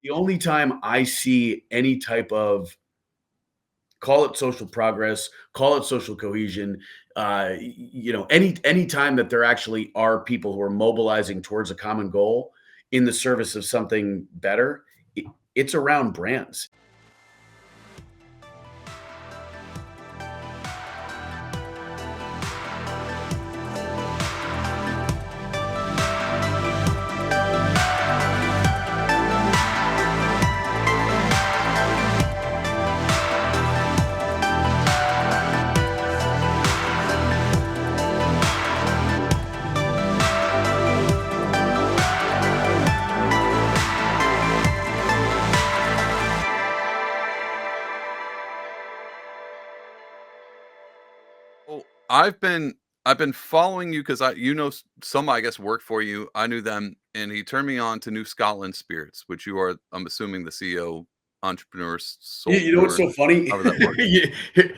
the only time I see any type of, call it social progress, call it social cohesion, any time that there actually are people who are mobilizing towards a common goal in the service of something better, it's around brands. Oh, I've been following you because some I guess work for you. I knew them, and he turned me on to New Scotland Spirits, which you are, I'm assuming, the CEO, entrepreneur, You know what's soulpreneur, so funny? however that works. Yeah,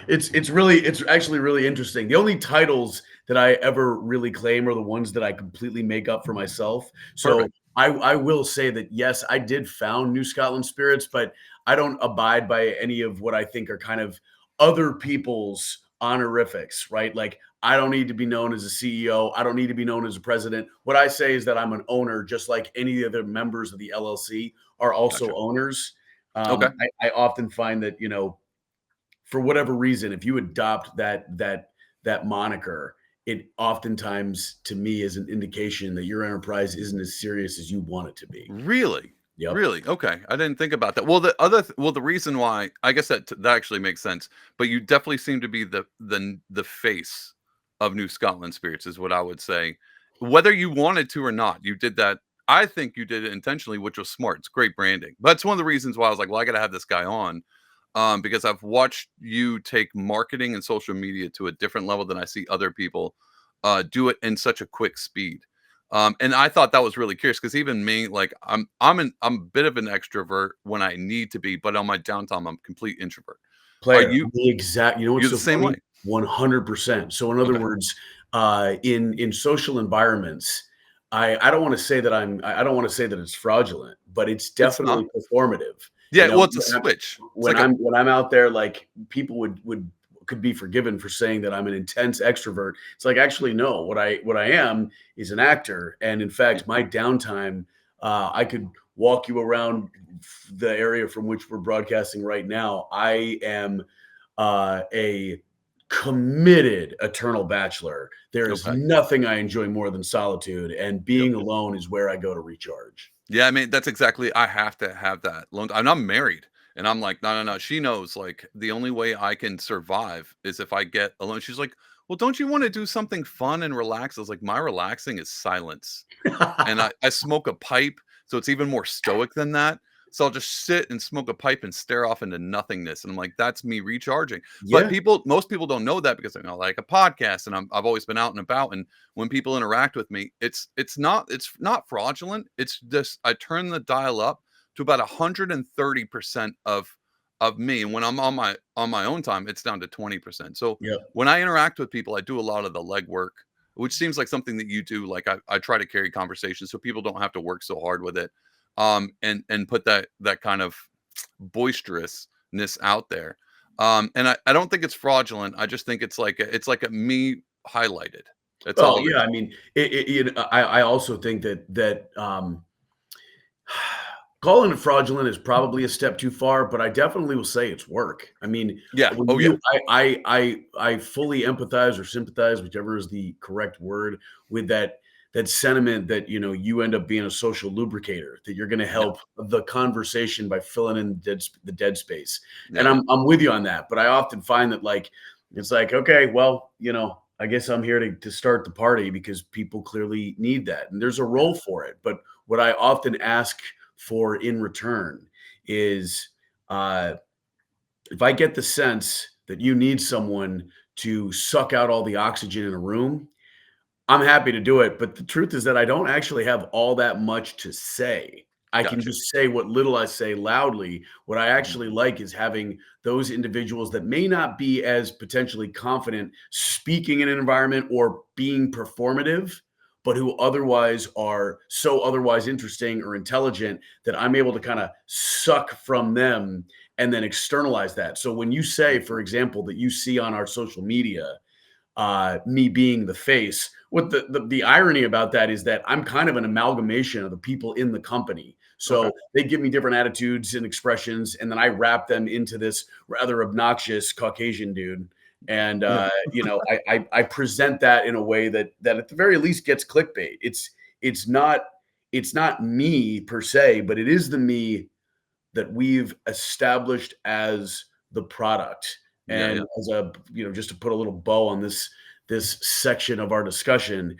it's actually really interesting. The only titles that I ever really claim are the ones that I completely make up for myself. So Perfect. I will say that yes, I did found New Scotland Spirits, but I don't abide by any of what I think are kind of other people's honorifics, right? Like I don't need to be known as a CEO. I don't need to be known as a president. What I say is that I'm an owner, just like any other members of the LLC are also Gotcha. owners. Okay. I often find that, for whatever reason, if you adopt that moniker, it oftentimes to me is an indication that your enterprise isn't as serious as you want it to be. Really? Yep. Really? Okay. I didn't think about that. Well, the reason why, I guess that actually makes sense. But you definitely seem to be the face of New Scotland Spirits, is what I would say. Whether you wanted to or not, you did that. I think you did it intentionally, which was smart. It's great branding. But it's one of the reasons why I was like, well, I got to have this guy on, because I've watched you take marketing and social media to a different level than I see other people do it in such a quick speed. And I thought that was really curious because even me, like I'm a bit of an extrovert when I need to be, but on my downtime, I'm a complete introvert. Are Player, you the exact, you're what's the so same funny? way? 100%. So in other Okay. words, in social environments, I don't want to say that I don't want to say that it's fraudulent, but it's It's definitely not. performative. Yeah, well, it's a switch. It's When like a I'm out there, like people would could be forgiven for saying that I'm an intense extrovert. It's like actually no, what I am is an actor, and in yeah, fact, my downtime, I could walk you around the area from which we're broadcasting right now. I am a committed eternal bachelor. There is okay. nothing I enjoy more than solitude, and Yep. being alone is where I go to recharge. Yeah, I mean, that's exactly, I have to have that alone, and I'm married, and I'm like, "No, no, no." She knows, like, the only way I can survive is if I get alone. She's like, "Well, don't you wanna do something fun and relax?" I was like, "My relaxing is silence." And I smoke a pipe, so it's even more stoic than that. So I'll just sit and smoke a pipe and stare off into nothingness, and I'm like, "That's me recharging." But Yeah. most people don't know that because I like a podcast, and I've always been out and about, and when people interact with me, it's not fraudulent. It's just I turn the dial up to about 130% of me, and when I'm on my own time, it's down to 20%. So Yep. when I interact with people, I do a lot of the legwork, which seems like something that you do. Like I try to carry conversations so people don't have to work so hard with it, and put that kind of boisterousness out there. And I don't think it's fraudulent. I just think it's like a me highlighted. That's all Well, it yeah, is. I mean, I also think that calling it fraudulent is probably a step too far, but I definitely will say it's work. I mean, Yeah. when Oh yeah. I fully empathize or sympathize, whichever is the correct word, with that sentiment that you end up being a social lubricator, that you're going to Yeah. help the conversation by filling in the dead space. And Yeah. I'm with you on that, but I often find that like it's like, okay, well, I guess I'm here to start the party because people clearly need that. And there's a Yeah. role for it. But what I often ask for in return is uh, if I get the sense that you need someone to suck out all the oxygen in a room, I'm happy to do it. But the truth is that I don't actually have all that much to say. I can Gotcha. just say what little I say loudly. What I Mhm. actually like is having those individuals that may not be as potentially confident speaking in an environment or being performative, but who otherwise are so otherwise interesting or intelligent that I'm able to kind of suck from them and then externalize that. So when you say, for example, that you see on our social media, me being the face. What the irony about that is that I'm kind of an amalgamation of the people in the company. Okay. So they give me different attitudes and expressions, and then I wrap them into this rather obnoxious Caucasian dude. And Yeah. I present that in a way that at the very least gets clickbait. It's not it's not me per se, but it is the me that we've established as the product. Yeah. And Yeah. as a, just to put a little bow on this section of our discussion,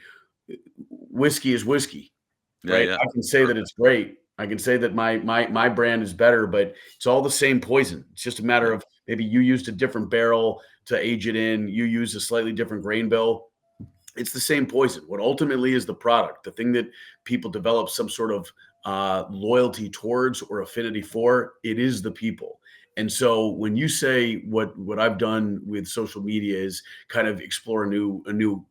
whiskey is whiskey, Yeah. right? Yeah. I can say that it's great. I can say that my brand is better, but it's all the same poison. It's just a matter Yeah. of maybe you used a different barrel to age it in, you used a slightly different grain bill. It's the same poison. What ultimately is the product, the thing that people develop some sort of loyalty towards or affinity for, it is the people. And so when you say what I've done with social media is kind of explore a new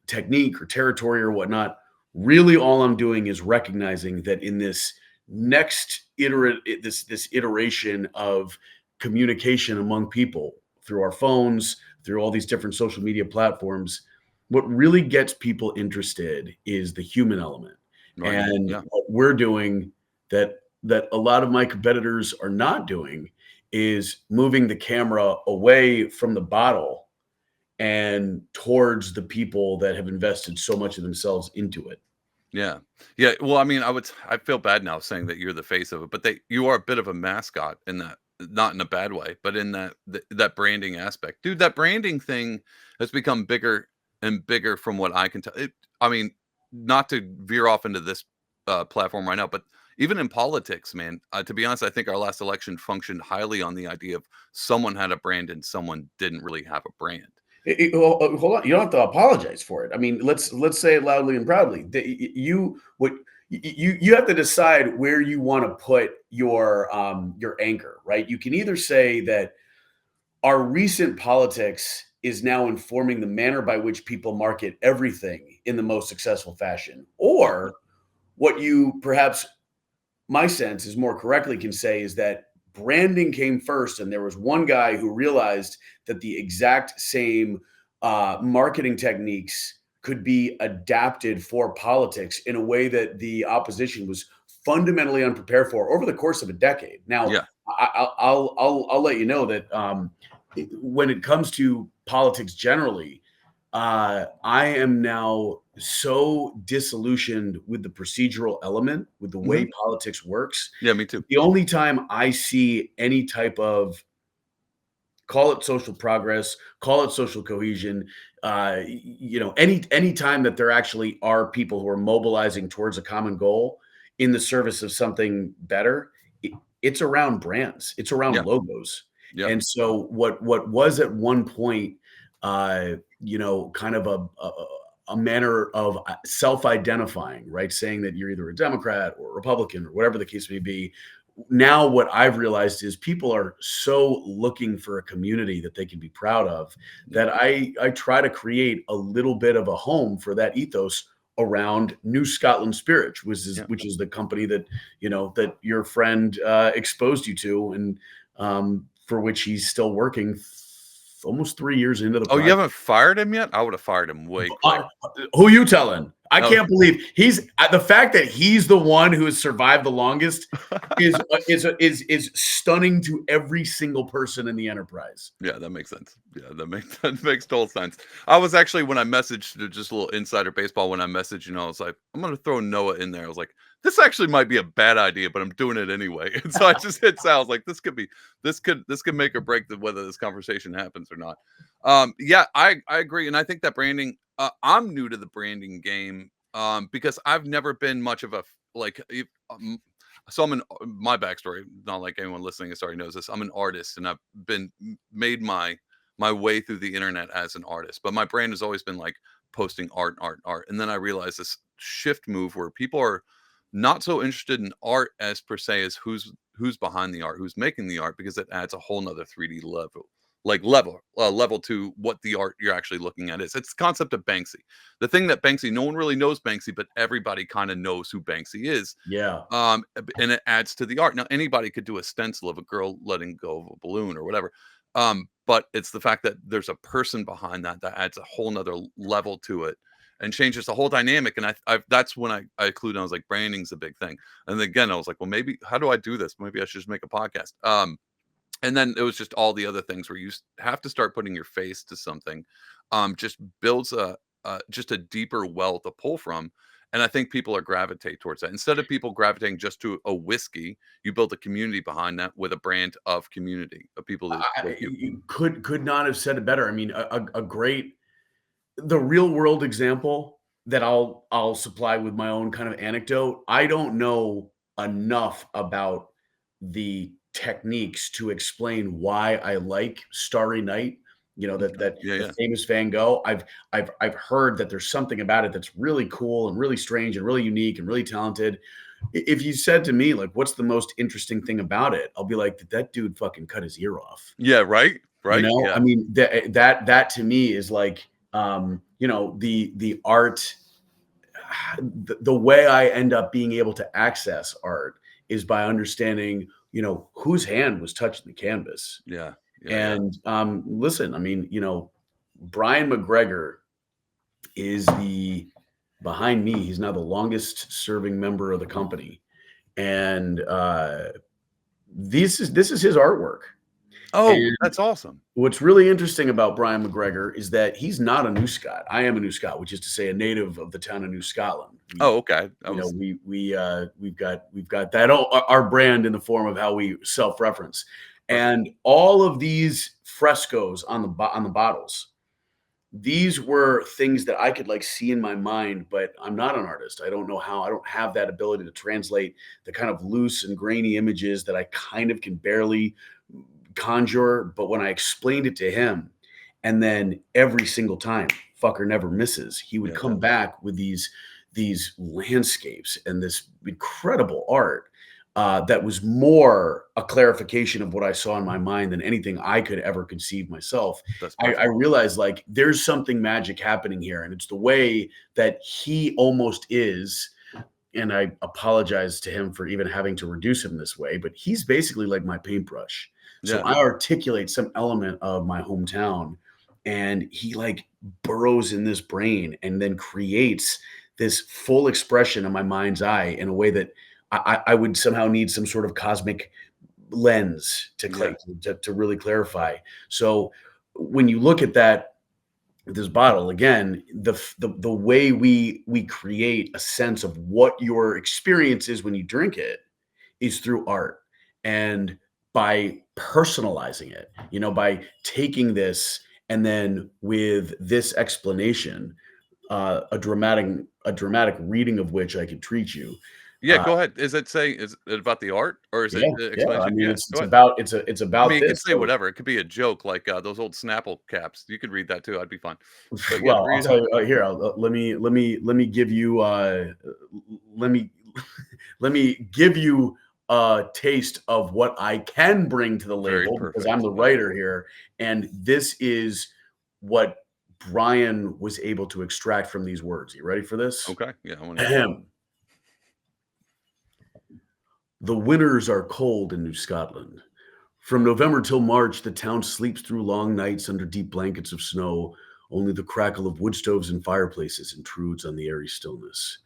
technique or territory or whatnot, really all I'm doing is recognizing that in this next this iteration of communication among people through our phones, through all these different social media platforms, what really gets people interested is the human element. Right. And Yeah. what we're doing that a lot of my competitors are not doing is moving the camera away from the bottle and towards the people that have invested so much of themselves into it. Yeah. Yeah. Well, I mean, I feel bad now saying that you're the face of it, but you are a bit of a mascot in that, not in a bad way, but in that branding aspect. Dude, that branding thing has become bigger and bigger from what I can tell. I mean, not to veer off into this platform right now, but even in politics, man, to be honest, I think our last election functioned highly on the idea of someone had a brand and someone didn't really have a brand. Well, hold on. You don't have to apologize for it. I mean, let's say it loudly and proudly. You have to decide where you want to put your anchor, right? You can either say that our recent politics is now informing the manner by which people market everything in the most successful fashion, or what you perhaps my sense is more correctly can say is that branding came first, and there was one guy who realized that the exact same marketing techniques could be adapted for politics in a way that the opposition was fundamentally unprepared for over the course of a decade. Now, Yeah. I'll let you know that when it comes to politics generally, I am now so disillusioned with the procedural element, with the Hmm. way politics works. Yeah. Me too. The only time I see any type of, call it social progress, call it social cohesion, any time that there actually are people who are mobilizing towards a common goal in the service of something better, it's around brands, it's around Yeah. logos. Yeah. And so what was at one point, kind of a manner of self-identifying, right? Saying that you're either a Democrat or a Republican or whatever the case may be. Now, what I've realized is people are so looking for a community that they can be proud of Yeah. that I try to create a little bit of a home for that ethos around New Scotland Spirit, Yeah. which is the company that that your friend exposed you to, and for which he's still working almost 3 years into the Oh, you project. haven't fired him yet? I would have fired him way quick. Uh, who you telling? I Oh, can't believe he's the fact that he's the one who has survived the longest is stunning to every single person in the enterprise. yeah, that makes sense. Yeah, that makes total sense. I was actually when I messaged just a little insider baseball when I messaged, I was like, I'm gonna throw Noah in there. I was like, this actually might be a bad idea, but I'm doing it anyway. And so I just hit Sal. I was like, this could make or break whether this conversation happens or not. Yeah, I agree, and I think that branding. I'm new to the branding game because I've never been much of a so my backstory, not like anyone listening is already knows this. I'm an artist and I've been made my way through the internet as an artist. But my brand has always been like posting art, art, art. And then I realized this shift move where people are not so interested in art as per se as who's behind the art, who's making the art, because it adds a whole nother 3D like level to what the art you're actually looking at is. It's the concept of Banksy. The thing that Banksy, no one really knows Banksy, but everybody kind of knows who Banksy is. Yeah. And it adds to the art. Now, anybody could do a stencil of a girl letting go of a balloon or whatever. But it's the fact that there's a person behind that that adds a whole nother level to it and changes the whole dynamic. And that's when I clued in. I was like, branding's a big thing. And then again, I was like, well, maybe how do I do this? Maybe I should just make a podcast. And then it was just all the other things where you have to start putting your face to something. Just builds just a deeper well to pull from. And I think people are gravitate towards that. Instead of people gravitating just to a whiskey, you build a community behind that with a brand of community of people that like you. You could not have said it better. I mean, a great, the real world example that I'll supply with my own kind of anecdote. I don't know enough about the techniques to explain why I like Starry Night. You know, that Okay. that Yeah, the yeah. famous Van Gogh. I've heard that there's something about it that's really cool and really strange and really unique and really talented. If you said to me, like, what's the most interesting thing about it? I'll be like, that dude fucking cut his ear off. Yeah, right. You Right. know, I Yeah. mean, that to me is like, you know, the art, the way I end up being able to access art is by understanding, you know, whose hand was touching the canvas. Yeah. Yeah. Yeah. And listen, I mean, you know, Brian McGregor is the behind me. He's now the longest serving member of the company, and this is his artwork. Oh, And that's awesome. what's really interesting about Brian McGregor is that he's not a New Scot. I am a New Scot, which is to say a native of the town of New Scotland. Oh, okay. I You know, was we've got that our brand in the form of how we self-reference. perfect. And all of these frescoes on the bottles, these were things that I could like see in my mind, but I'm not an artist. I don't know how. I don't have that ability to translate the kind of loose and grainy images that I kind of can barely conjure. But when I explained it to him, and then every single time, fucker never misses, he would Yeah. Yeah. come back with these landscapes and this incredible art that was more a clarification of what I saw in my mind than anything I could ever conceive myself. That's I perfect. realized like there's something magic happening here, and it's the way that he almost is. And I apologize to him for even having to reduce him this way, but he's basically like my paintbrush. So Yeah. I articulate some element of my hometown, and he like burrows in this brain and then creates this full expression of my mind's eye in a way that I would somehow need some sort of cosmic lens Yeah. to really clarify. So when you look at that, this bottle again, the way we create a sense of what your experience is when you drink it is through art, and by personalizing it, you know, by taking this and then with this explanation, a dramatic reading of which I could treat you. Yeah, Uh, go ahead. Is it about the art or is it yeah, yeah. I explanation? mean, Yeah, go ahead. it's I about mean, you could this. say So, whatever. It could be a joke like those old Snapple caps. You could read that too. I'd be fine. But yeah, well, I'll read it tell out. you here. Let me give you let me let me give you a taste of what I can bring to the Very label because I'm perfect. the Yeah. writer here, and this is what Brian was able to extract from these words. You ready for this? Okay. Yeah, I want to hear. Ahem. The winters are cold in New Scotland. From November till March, the town sleeps through long nights under deep blankets of snow. Only the crackle of wood stoves and fireplaces intrudes on the airy stillness.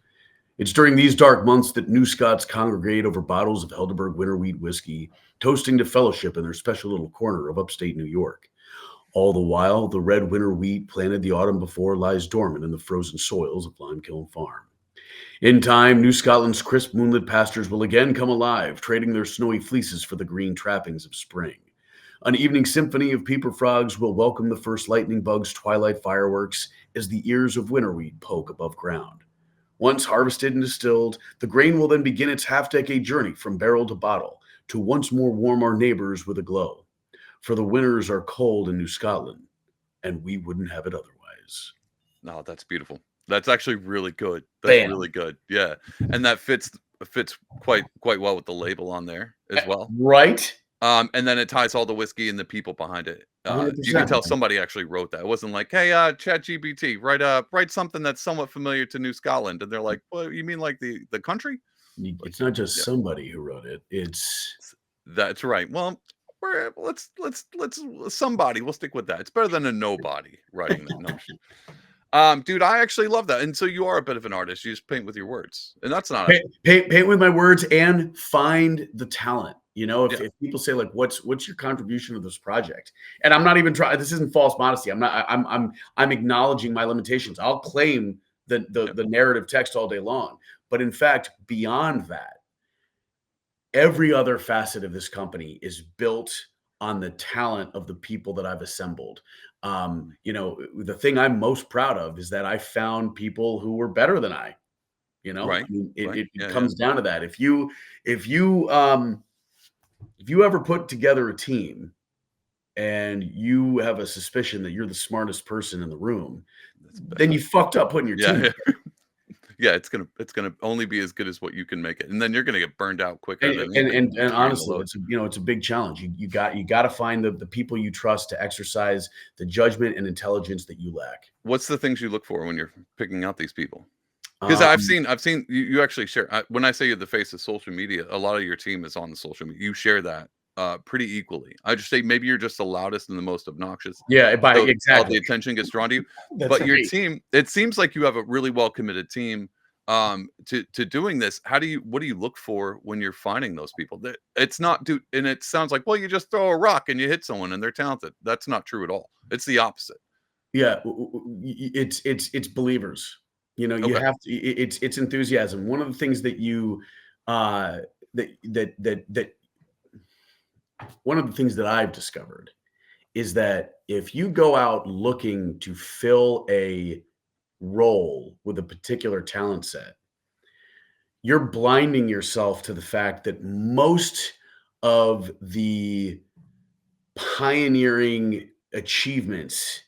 It's during these dark months that New Scots congregate over bottles of Helderberg winter wheat whiskey, toasting to fellowship in their special little corner of upstate New York. All the while, the red winter wheat planted the autumn before lies dormant in the frozen soils of Limekiln Farm. In time, New Scotland's crisp moonlit pastures will again come alive, trading their snowy fleeces for the green trappings of spring. An evening symphony of peeper frogs will welcome the first lightning bug's twilight fireworks as the ears of winter wheat poke above ground. Once harvested and distilled, the grain will then begin its half-decade journey from barrel to bottle to once more warm our neighbors with a glow. For the winters are cold in New Scotland, and we wouldn't have it otherwise. No, that's beautiful. That's actually really good. That's Bam. really good. Yeah. And that fits quite well with the label on there as well. Right? And then it ties all the whiskey and the people behind it. You can 100%. tell somebody actually wrote that. It wasn't like, "Hey, ChatGPT, write something that's somewhat familiar to New Scotland," and they're like, "Well, you mean like the country?" Like, It's not just yeah, somebody who wrote it. It's that's right. Well, let's somebody. We'll stick with that. It's better than a nobody writing that. No, dude, I actually love that. And so you are a bit of an artist. You just paint with your words, and that's not a paint with my words and find the talent. yeah, If people say like, what's your contribution to this project? And I'm not even trying. This isn't false modesty. I'm not. I'm acknowledging my limitations. I'll claim yeah, the narrative text all day long. But in fact, beyond that, every other facet of this company is built on the talent of the people that I've assembled. The thing I'm most proud of is that I found people who were better than I. right, I mean, right, it yeah, yeah, comes down to that. If you if you ever put together a team and you have a suspicion that you're the smartest person in the room, that's then bad. you fucked up putting your team Yeah, together. yeah, it's gonna only be as good as what you can make it, and then you're gonna get burned out quicker than And carrying the honestly, load. it's a big challenge. You got to find the people you trust to exercise the judgment and intelligence that you lack. What's the things you look for when you're picking out these people? Because Um, I've seen you actually share. When I say you're the face of social media, a lot of your team is on the social media. You share that pretty equally. I just say maybe you're just the loudest and the most obnoxious, yeah, by so all exactly. the attention gets drawn to you. That's But your right. team, it seems like you have a really well committed team to doing this. What do you look for when you're finding those people? That it's not dude, and it sounds like, well, you just throw a rock and you hit someone and they're talented. That's not true at all. It's the opposite. Yeah, it's believers. You Okay. have to. It's enthusiasm. One of the things that you uh, that one of the things that I've discovered is that if you go out looking to fill a role with a particular talent set, you're blinding yourself to the fact that most of the pioneering achievements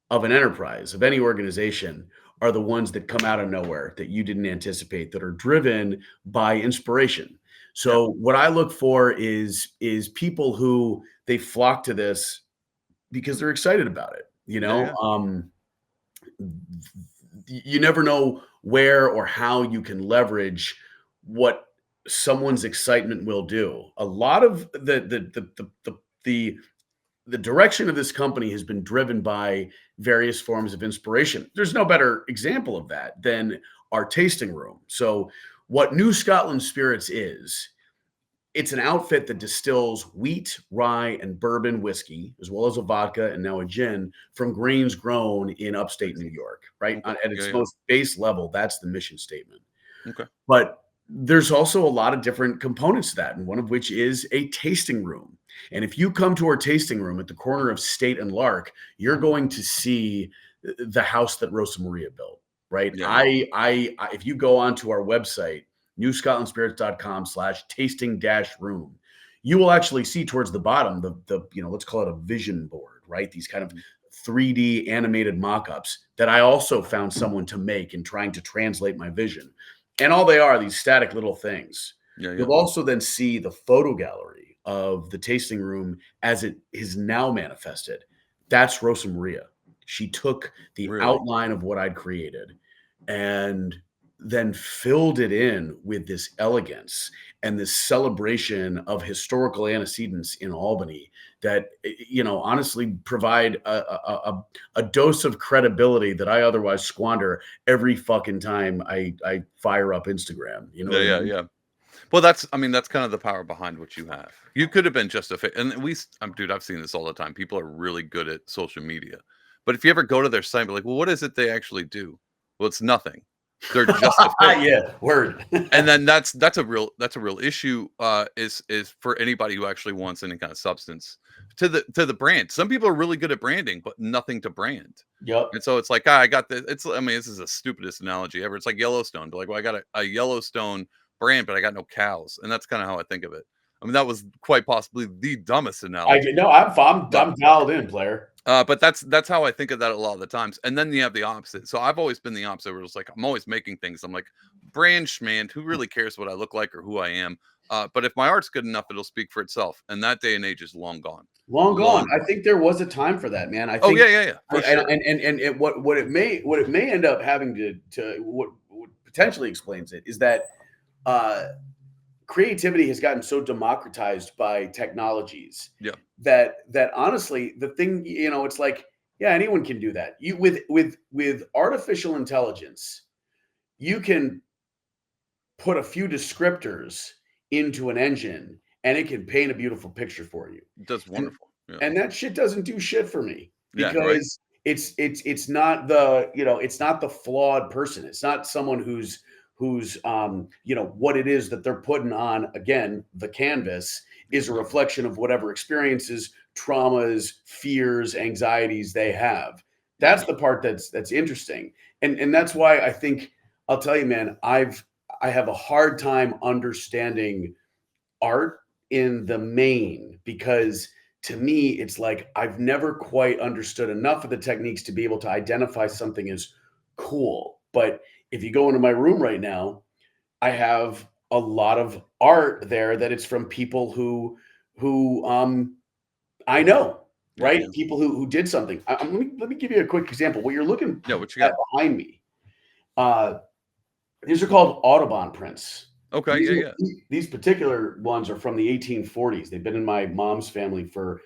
of an enterprise, of any organization, are the ones that come out of nowhere that you didn't anticipate, that are driven by inspiration. Yeah. So what I look for is people who they flock to this because they're excited about it. Yeah. Yeah. You never know where or how you can leverage what someone's excitement will do. A lot of the the direction of this company has been driven by various forms of inspiration. There's no better example of that than our tasting room. So, what New Scotland Spirits is, it's an outfit that distills wheat, rye, and bourbon whiskey, as well as a vodka and now a gin from grains grown in upstate New York, right? Okay. At Yeah. its Yeah. most base level, that's the mission statement. Okay. But there's also a lot of different components to that, and one of which is a tasting room. And if you come to our tasting room at the corner of State and Lark, you're going to see the house that Rosa Maria built, right? Yeah. Yeah. If you go onto our website, newscotlandspirits.com/tasting dash room, you will actually see towards the bottom let's call it a vision board, right? These kind of 3D animated mock-ups that I also found someone to make in trying to translate my vision. And all they are these static little things. Yeah. Yeah. You'll also then see the photo gallery of the tasting room as it is now manifested. That's Rosa Maria. She took the Really. outline of what I'd created and then filled it in with this elegance and this celebration of historical antecedents in Albany that honestly provide a dose of credibility that I otherwise squander every fucking time I fire up Instagram. You know Yeah. what I Yeah. mean? Yeah. Well, I mean, that's kind of the power behind what you have. You could have been just a fit, and we, dude, I've seen this all the time. People are really good at social media, but if you ever go to their site, be like, well, what is it they actually do? Well, it's nothing. They're just a face. Yeah, word. And then that's a real issue is for anybody who actually wants any kind of substance to the brand. Some people are really good at branding but nothing to brand, Yep. and so it's like, I got this. It's, I mean, this is the stupidest analogy ever. It's like Yellowstone. But like, well, I got a Yellowstone brand but I got no cows, and that's kind of how I think of it. I mean, that was quite possibly the dumbest I analogy, no, but I'm dialed in, player. but that's how I think of that a lot of the times. And then you have the opposite. So I've always been the opposite, where it's like I'm always making things. I'm like, brand schmand, who really cares what I look like or who I am? But if my art's good enough, it'll speak for itself. And that day and age is long gone. Long Long gone. I gone. think there was a time for that, man. I Oh think, yeah, for sure. what it may end up having to what potentially explains it is that uh, creativity has gotten so democratized by technologies Yeah, that honestly, the thing, it's like, yeah, anyone can do that. You with artificial intelligence, you can put a few descriptors into an engine and it can paint a beautiful picture for you. that's And wonderful. Yeah, and that shit doesn't do shit for me yeah, right. because it's not it's not the flawed person. It's not someone who's what it is that they're putting on, again, the canvas is a reflection of whatever experiences, traumas, fears, anxieties they have. Yeah, That's the part that's interesting. And that's why I think, I'll tell you, man, I have a hard time understanding art in the main because to me it's like I've never quite understood enough of the techniques to be able to identify something as cool. But if you go into my room right now, I have a lot of art there that it's from people who I know, yeah, right? People who did something. Let me give you a quick example. What you're looking yeah. What you at got? behind me, uh, these are called Audubon prints. Okay, These yeah, are yeah, these particular ones are from the 1840s. They've been in my mom's family for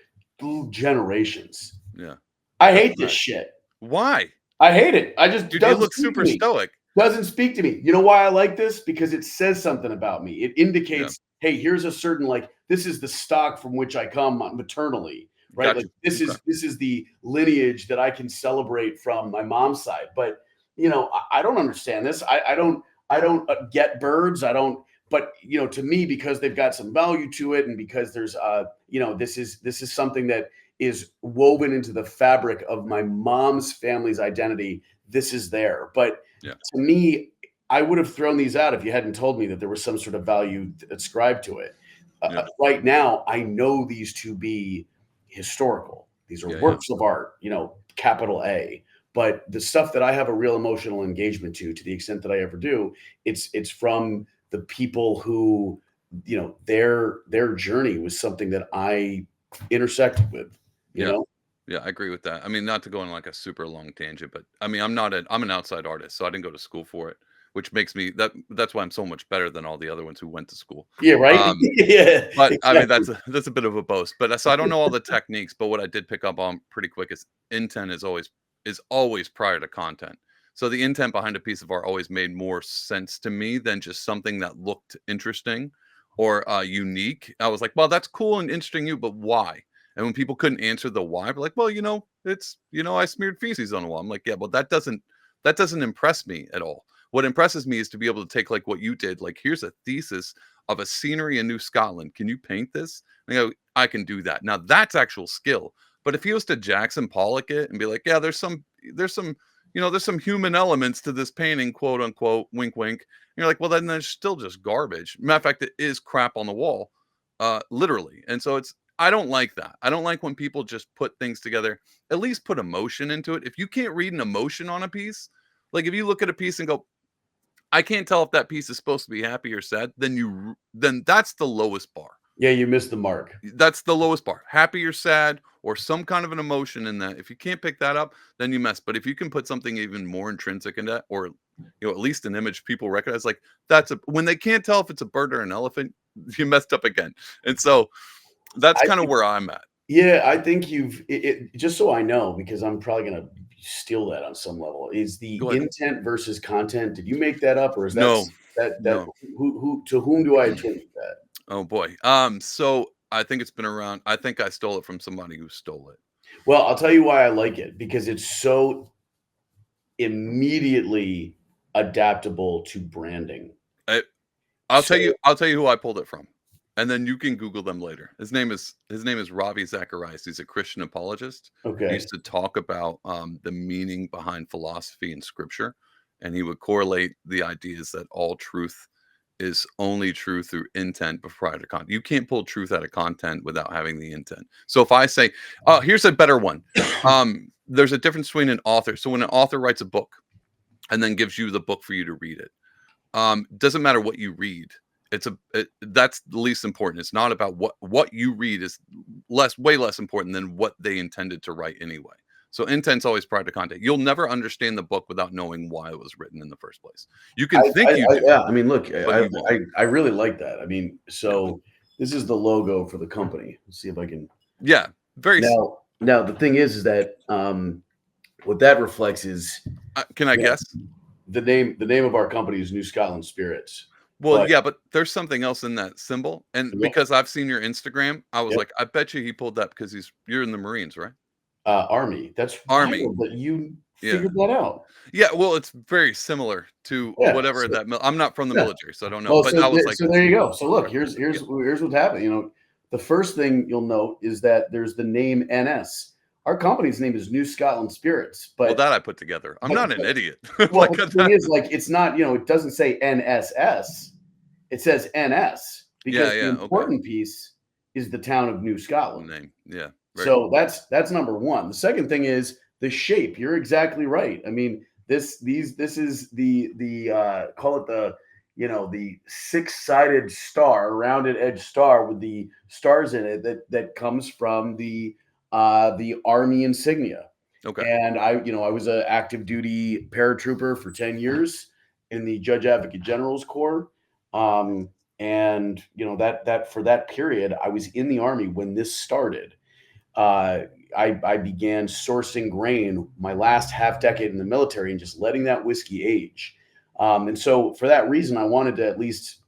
generations. yeah. I That's hate this nice. shit. Why, I hate it. I just dude? You doesn't look speak to super me. stoic. Doesn't speak to me. You know why I like this? Because it says something about me. It Yeah, indicates, hey, here's a certain, like, this is the stock from which I come maternally, right? got Like you. this Okay. is the lineage that I can celebrate from my mom's side. But I don't understand this. I don't get birds. I don't. But to me, because they've got some value to it, and because there's this is something that is woven into the fabric of my mom's family's identity. This is there. But Yeah, to me, I would have thrown these out if you hadn't told me that there was some sort of value ascribed to it. yeah, Right now, I know these to be historical. These are yeah, yeah, works of art, capital A. But the stuff that I have a real emotional engagement to the extent that I ever do, it's from the people who, their journey was something that I intersected with. You yeah. know, Yeah, I agree with that. I mean, not to go on like a super long tangent, but I mean, I'm an outside artist, so I didn't go to school for it, which makes me that's why I'm so much better than all the other ones who went to school. yeah, right, Um, yeah, but I mean, exactly. that's a bit of a boast. But so I don't know all the techniques, but what I did pick up on pretty quick is intent is always prior to content. So the intent behind a piece of art always made more sense to me than just something that looked interesting or unique. I was like, well, that's cool and interesting, you, but why? And when people couldn't answer the why, we're like, well, it's I smeared feces on the wall. I'm like, yeah, well, that doesn't impress me at all. What impresses me is to be able to take like what you did, like here's a thesis of a scenery in New Scotland. Can you paint this? And I go, I can do that. Now that's actual skill. But if he was to Jackson Pollock it and be like, yeah, there's some human elements to this painting, quote unquote, wink, wink. And you're like, well, then there's still just garbage. Matter of fact, it is crap on the wall, literally. And so I don't like that. I don't like when people just put things together. At least put emotion into it. If you can't read an emotion on a piece, like if you look at a piece and go, I can't tell if that piece is supposed to be happy or sad, then that's the lowest bar. Yeah, you missed the mark. That's the lowest bar. Happy or sad or some kind of an emotion in that. If you can't pick that up, then you mess. But if you can put something even more intrinsic in that, or at least an image people recognize, like when they can't tell if it's a bird or an elephant, you messed up again. And so that's I kind of think, where I'm at. yeah, I think just so I know, because I'm probably gonna steal that on some level. Is the Go ahead. intent versus content? Did you make that up, or is that No, that no. who to whom do I attribute that? Oh boy. So I think it's been around. I think I stole it from somebody who stole it. Well, I'll tell you why I like it, because it's so immediately adaptable to branding. I, I'll tell you. So I'll tell you who I pulled it from, and then you can Google them later. His name is Ravi Zacharias. He's a Christian apologist. He okay, used to talk about the meaning behind philosophy and scripture, and he would correlate the ideas that all truth is only true through intent prior to content. You can't pull truth out of content without having the intent. So if I say, "Oh, here's a better one," there's a difference between an author. So when an author writes a book and then gives you the book for you to read it. Doesn't matter what you read. that's the least important. It's not about what you read is way less important than what they intended to write anyway. So intent's always prior to content. You'll never understand the book without knowing why it was written in the first place. You can think you do, yeah. I mean, look, but you won't. I really like that. I mean, so this is the logo for the company. Let's see if I can. Yeah, very. Now the thing is that what that reflects is, can I guess? The name of our company is New Scotland Spirits. Well, yeah, but there's something else in that symbol, and Yeah. because I've seen your Instagram, I was Yep. like, I bet you he pulled that because you're in the Marines, right? Army. That's Army. wild that you figured that out. Yeah, well, it's very similar to whatever that. I'm not from the military, so I don't know. Well, but I was like, so there you go. So look, here's what's happening. You know, the first thing you'll note is that there's the name NS. Our company's name is New Scotland Spirits, but well, that I put together. I'm not an idiot. Well, the thing is, like, it's not, it doesn't say NSS. It says NS because the important piece is the town of New Scotland. Name. Yeah. So that's number one. The second thing is the shape. You're exactly right. I mean, this is the call it the six-sided star, rounded edge star with the stars in it that comes from the Army insignia. Okay. And I was an active duty paratrooper for 10 years in the Judge Advocate General's Corps. And that for that period, I was in the Army when this started. I began sourcing grain my last half decade in the military and just letting that whiskey age. And so for that reason, I wanted to at least,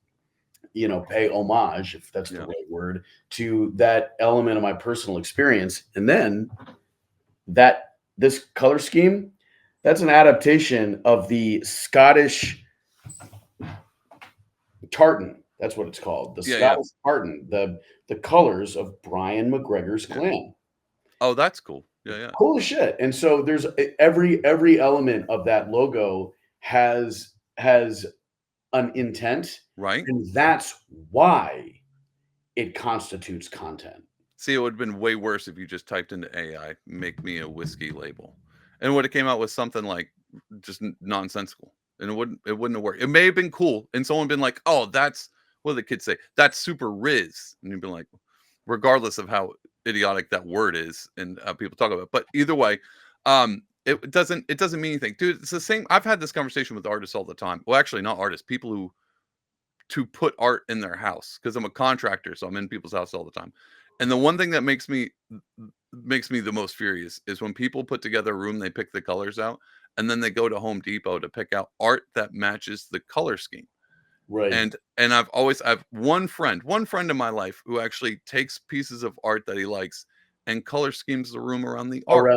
pay homage, if that's the right word, to that element of my personal experience. And then this color scheme, that's an adaptation of the Scottish tartan. That's what it's called. The Scottish tartan, the colors of Brian McGregor's clan. Oh, that's cool. Yeah. Cool as shit. And so there's every element of that logo has an intent. Right. And that's why it constitutes content. See, it would have been way worse if you just typed into AI, make me a whiskey label. And would have came out with something like just nonsensical. And it wouldn't have worked. It may have been cool. And someone been like, oh, that's what do the kids say? That's super Riz. And you'd be like, regardless of how idiotic that word is and how people talk about it. But either way, it doesn't mean anything. Dude, it's the same. I've had this conversation with artists all the time. Well, actually not artists, people who to put art in their house, because I'm a contractor, so I'm in people's houses all the time. And the one thing that makes me the most furious is when people put together a room, they pick the colors out, and then they go to Home Depot to pick out art that matches the color scheme. Right. And I've one friend in my life who actually takes pieces of art that he likes and color schemes the room around the art.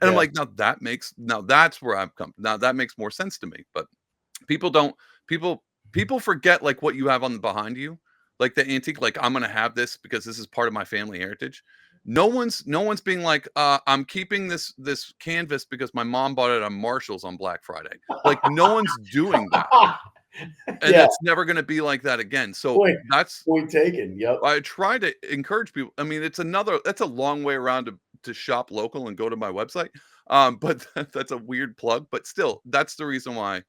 And I'm like, now that's where I've come. Now that makes more sense to me. But people forget like what you have on the behind you, like the antique, like I'm going to have this because this is part of my family heritage. No one's being like, I'm keeping this canvas because my mom bought it on Marshall's on Black Friday. Like no one's doing that. And it's never going to be like that again. So that's point taken. Yep. I try to encourage people. I mean, that's a long way around to shop local and go to my website. But that's a weird plug, but still, that's the reason why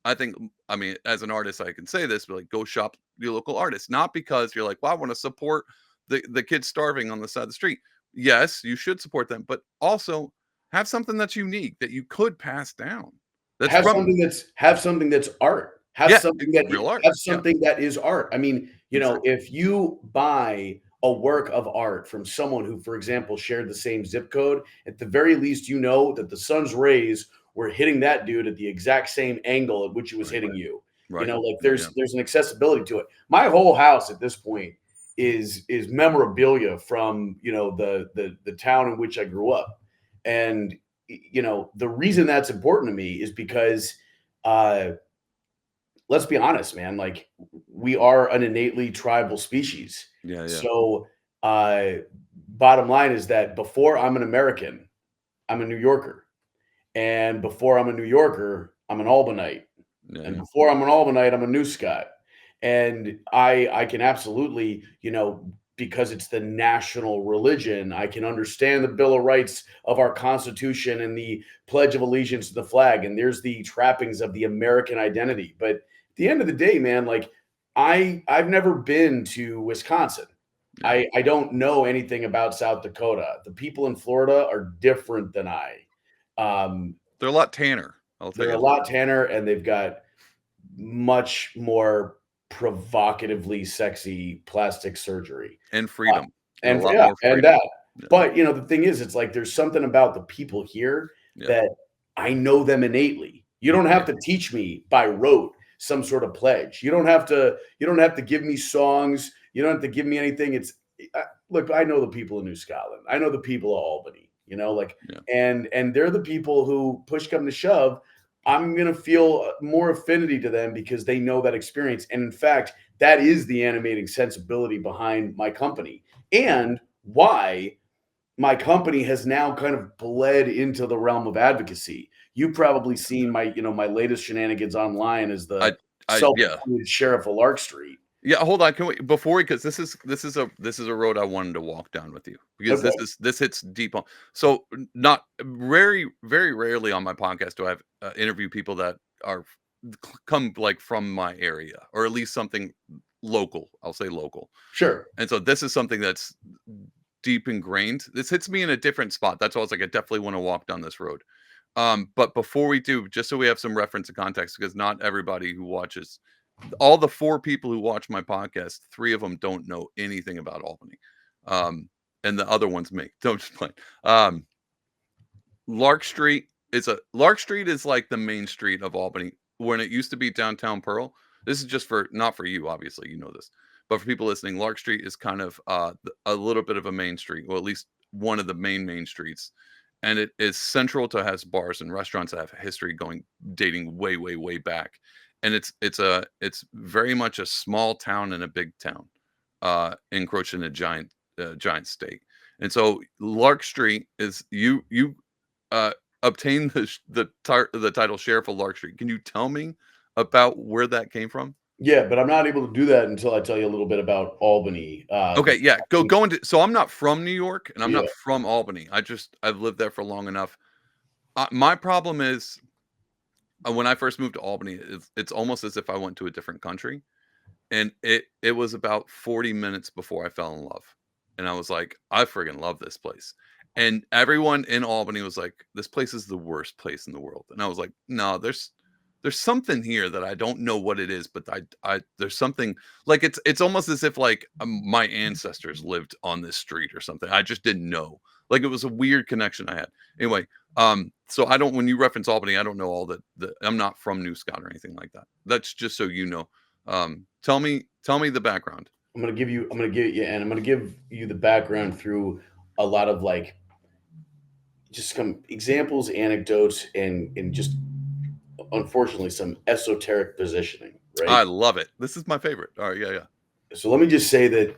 I think, I mean, as an artist, I can say this, but like, go shop your local artist, not because you're like, well, I want to support the kids starving on the side of the street. Yes, you should support them, but also have something that's unique that you could pass down. Have something that's art. Have something that real art. That is art. I mean, if you buy a work of art from someone who, for example, shared the same zip code, at the very least, that the sun's rays were hitting that dude at the exact same angle at which it was hitting you. Right. There's an accessibility to it. My whole house at this point is memorabilia from the town in which I grew up, and the reason that's important to me is because let's be honest, man, like we are an innately tribal species. Yeah. So bottom line is that before I'm an American, I'm a New Yorker. And before I'm a New Yorker, I'm an Albanite. Yeah. And before I'm an Albanite, I'm a New Scot. And I can absolutely, because it's the national religion, I can understand the Bill of Rights of our Constitution and the Pledge of Allegiance to the flag. And there's the trappings of the American identity. But at the end of the day, man, like I've never been to Wisconsin. Yeah. I don't know anything about South Dakota. The people in Florida are different than I. Um, They're a lot tanner. I'll tell they're you a that. lot tanner, and they've got much more provocatively sexy plastic surgery. And Uh, freedom. And a and lot yeah, more and freedom. that. Yeah. But the thing is, it's like there's something about the people here Yeah. that I know them innately. You don't have Yeah. to teach me by rote some sort of pledge. You don't have to give me songs. You don't have to give me anything. Look, I know the people in New Scotland. I know the people of Albany, like Yeah. and they're the people who push come to shove, I'm going to feel more affinity to them because they know that experience. And in fact, that is the animating sensibility behind my company and why my company has now kind of bled into the realm of advocacy. You've probably seen my latest shenanigans online as the Yeah. self-appointed sheriff of Lark Street. Yeah, hold on. Can we before we because this is a road I wanted to walk down with you because Okay, this hits deep on. So not very rarely on my podcast do I have interview people that are come like from my area or at least something local. I'll say local. sure. And so this is something that's deep ingrained. This hits me in a different spot. That's why I was like, I definitely want to walk down this road. But before we do, just so we have some reference and context, because not everybody who watches all the 4 people who watch my podcast, 3 of them don't know anything about Albany. And the other one's me. Don't just play. Um, Lark Street is like the main street of Albany when it used to be downtown Pearl. This is just for not for you, obviously, you know this. But for people listening, Lark Street is kind of a little bit of a main street, or at least one of the main streets. And it is central to has bars and restaurants that have a history going dating way back. And it's very much a small town and a big town, encroached in a giant state. And so Lark Street is you uh, obtained the title sheriff of Lark Street. Can you tell me about where that came from? Yeah, but I'm not able to do that until I tell you a little bit about Albany. Okay, yeah, go into. So I'm not from New York and I'm Yeah, not from Albany. I've lived there for long enough. My problem is when I first moved to Albany, it's almost as if I went to a different country, and it was about 40 minutes before I fell in love, and I was like, I friggin' love this place, and everyone in Albany was like, this place is the worst place in the world, and I was like, no, there's something here that I don't know what it is, but I there's something like it's almost as if like my ancestors lived on this street or something. I just didn't know. Like it was a weird connection I had. Anyway, so I don't when you reference Albany, I don't know all the I'm not from New Scott or anything like that. That's just so you know. Tell me the background. I'm gonna give you the background through a lot of like just some examples, anecdotes, and just unfortunately some esoteric positioning, I right? love it. This is my favorite. All right, yeah. So let me just say that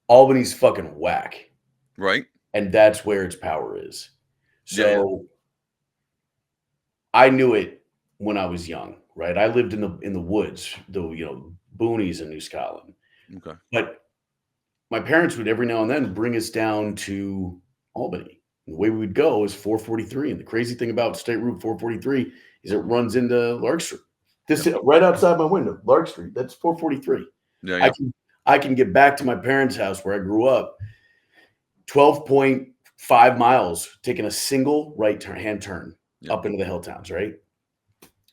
Albany's fucking whack, Right? and that's where its power is. Yeah. So I knew it when I was young, right? I lived in the woods, the boonies in New Scotland. Okay. But my parents would every now and then bring us down to Albany. And the way we would go is 443. And the crazy thing about State Route 443 is it runs into Lark Street. This Yep. right outside my window, Lark Street. That's 443. I Yeah. can get back to my parents' house where I grew up 12.5 miles, taking a single hand turn Yeah. up into the hill towns, right?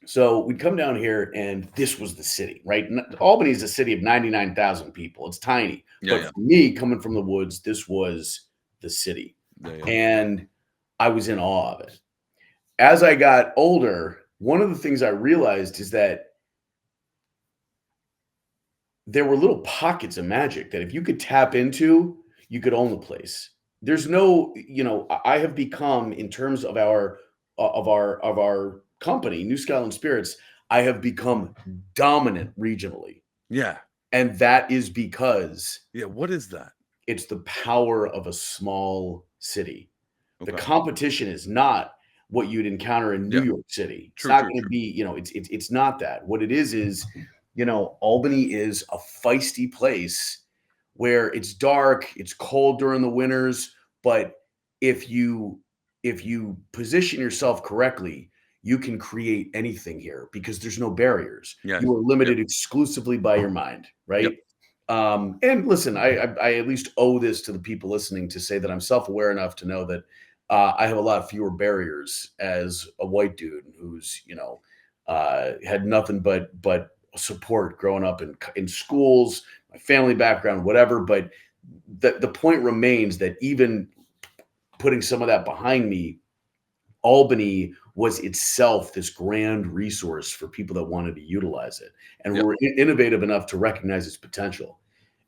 So we'd come down here, and this was the city, right? Albany is a city of 99,000 people. It's tiny. But Yeah. for me, coming from the woods, this was the city. Yeah. And I was in awe of it. As I got older, one of the things I realized is that there were little pockets of magic that if you could tap into, you could own the place. There's no, I have become in terms of our company, New Scotland Spirits, I have become dominant regionally. Yeah. And that is because Yeah. What is that? it's the power of a small city. The Okay. competition is not what you'd encounter in New Yeah. York City. It's True. not True. going to True. be, it's not that. What it is, Albany is a feisty place where it's dark, it's cold during the winters, but if you position yourself correctly, you can create anything here because there's no barriers. Yes. You are Yep. limited exclusively by your mind, Yep. right? And listen, I at least owe this to the people listening to say that I'm self-aware enough to know that I have a lot fewer barriers as a white dude who's, had nothing but support growing up in schools, my family background, whatever. But the point remains that even putting some of that behind me, Albany was itself this grand resource for people that wanted to utilize it and Yep. were innovative enough to recognize its potential.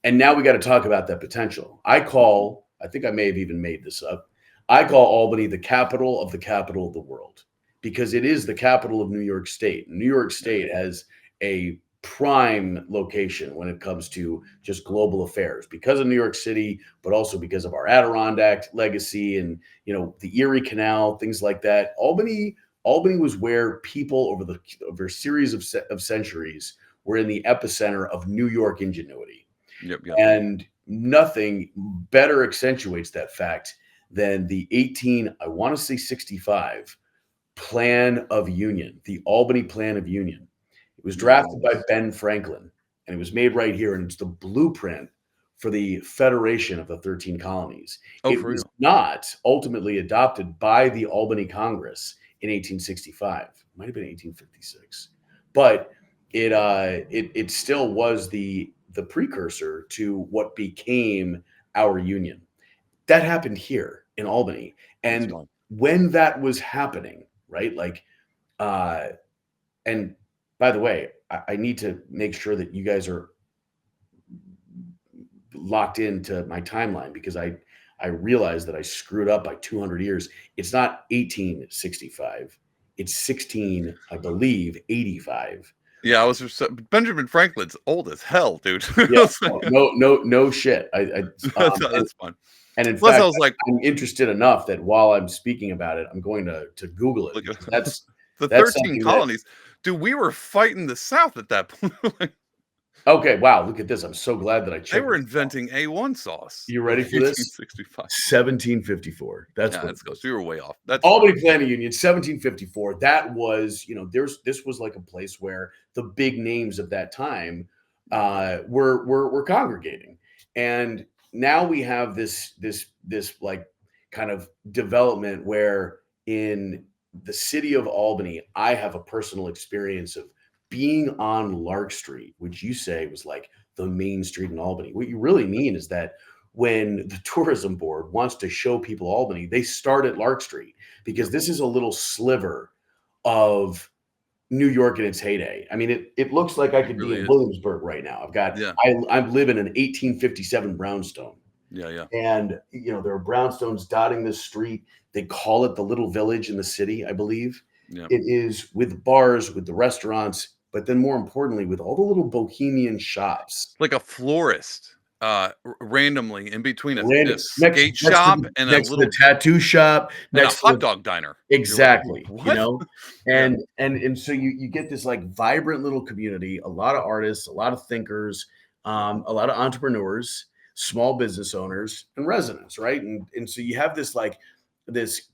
And now we got to talk about that potential. I think I may have even made this up. I call Albany the capital of the world because it is the capital of New York State. New York State has a prime location when it comes to just global affairs because of New York City, but also because of our Adirondack legacy and the Erie Canal, things like that. Albany was where people over a series of centuries were in the epicenter of New York ingenuity. Yep. Yep. And nothing better accentuates that fact than the I want to say 65 Plan of Union, the Albany Plan of Union. It was drafted by Ben Franklin, and it was made right here, and it's the blueprint for the Federation of the 13 colonies. Oh, It for was real? not ultimately adopted by the Albany Congress in 1865. It might have been 1856, but it still was the precursor to what became our union. That happened here in Albany, That's and fun. when that was happening, right? Like, and by the way, I need to make sure that you guys are locked into my timeline because I realized that I screwed up by 200 years. It's not 1865. It's 16, I believe, 85. Yeah, I was just, Benjamin Franklin's old as hell, dude. Yeah, no shit. That's fun. And in Plus, I fact, was like, I'm interested enough that while I'm speaking about it, I'm going to Google it look because at the that's 13 something that. colonies. Dude, we were fighting the South at that point. Like, Okay, wow, look at this. I'm so glad that I they checked were this out. inventing A1 sauce You in ready for this? 1865. 1754. That's Yeah, what it that's close. was. We were way off. That's fine. Albany Planning Union, 1754. That was, this was like a place where the big names of that time were congregating, and now we have this like kind of development where in the city of Albany, I have a personal experience of being on Lark Street, which you say was like the main street in Albany. What you really mean is that when the tourism board wants to show people Albany, they start at Lark Street because Yep. this is a little sliver of New York in its heyday. I mean, it looks like I It could be really in is. Williamsburg right now. Yeah. I live in an 1857 brownstone, Yeah. Yeah. and there are brownstones dotting this street. They call it the Little Village in the city, I believe. Yeah. It is with bars, with the restaurants, but then more importantly, with all the little bohemian shops. Like a florist, randomly in between a Random skate shop and a next to the little tattoo shop, and a next to hot the dog diner. You're like, exactly, "What?" Yeah. and so you get this like vibrant little community, a lot of artists, a lot of thinkers, a lot of entrepreneurs, small business owners, and residents, right? And so you have this like this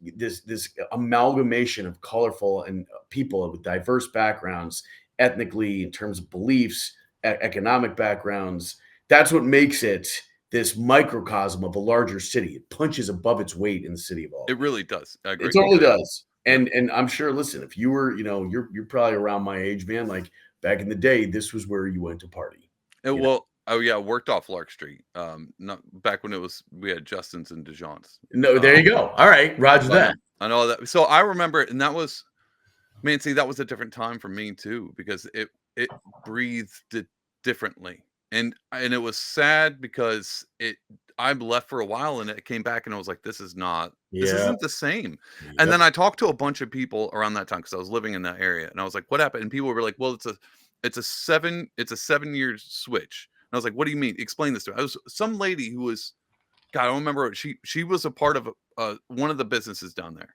amalgamation of colorful and people with diverse backgrounds, ethnically, in terms of beliefs, economic backgrounds. That's what makes it this microcosm of a larger city. It punches above its weight in the city of It Albany. really does. I It agree. totally I agree. does. And I'm sure, listen, if you were, you're probably around my age, man. Like back in the day, this was where you went to party. You know? Well, oh yeah, I worked off Lark Street. Not back when we had Justin's and Dijon's. No, there you go. All right, Roger So that. I know that. So I remember, and that was, man. See, that was a different time for me too because it breathed differently, and it was sad because I left for a while and it came back and I was like, this Yeah. isn't the same. And Yep. then I talked to a bunch of people around that time because I was living in that area, and I was like, what happened? And people were like, well, it's a 7-year switch. And I was like, what do you mean? Explain this to me. I was some lady who was, God, I don't remember. She was a part of one of the businesses down there.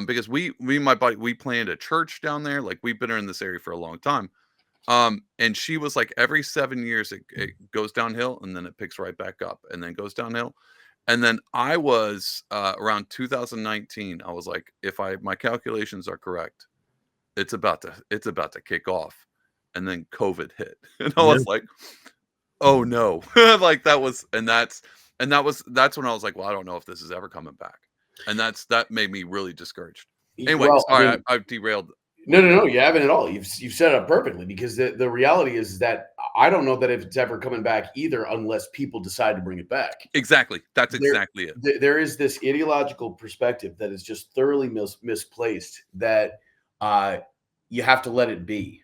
Because and my buddy, we planned a church down there. Like we've been in this area for a long time. And she was like, every 7 years it goes downhill and then it picks right back up and then goes downhill. And then I was around 2019. I was like, if my calculations are correct, it's about to kick off. And then COVID hit, and I Yeah. was like, oh no, like that's when I was like, well, I don't know if this is ever coming back, and that made me really discouraged. Anyway, Well, I sorry, mean, I've derailed. no, you haven't at all. You've set it up perfectly because the reality is that I don't know that if it's ever coming back either, unless people decide to bring it back. Exactly, that's There, exactly it. there is this ideological perspective that is just thoroughly misplaced that uh, you have to let it be.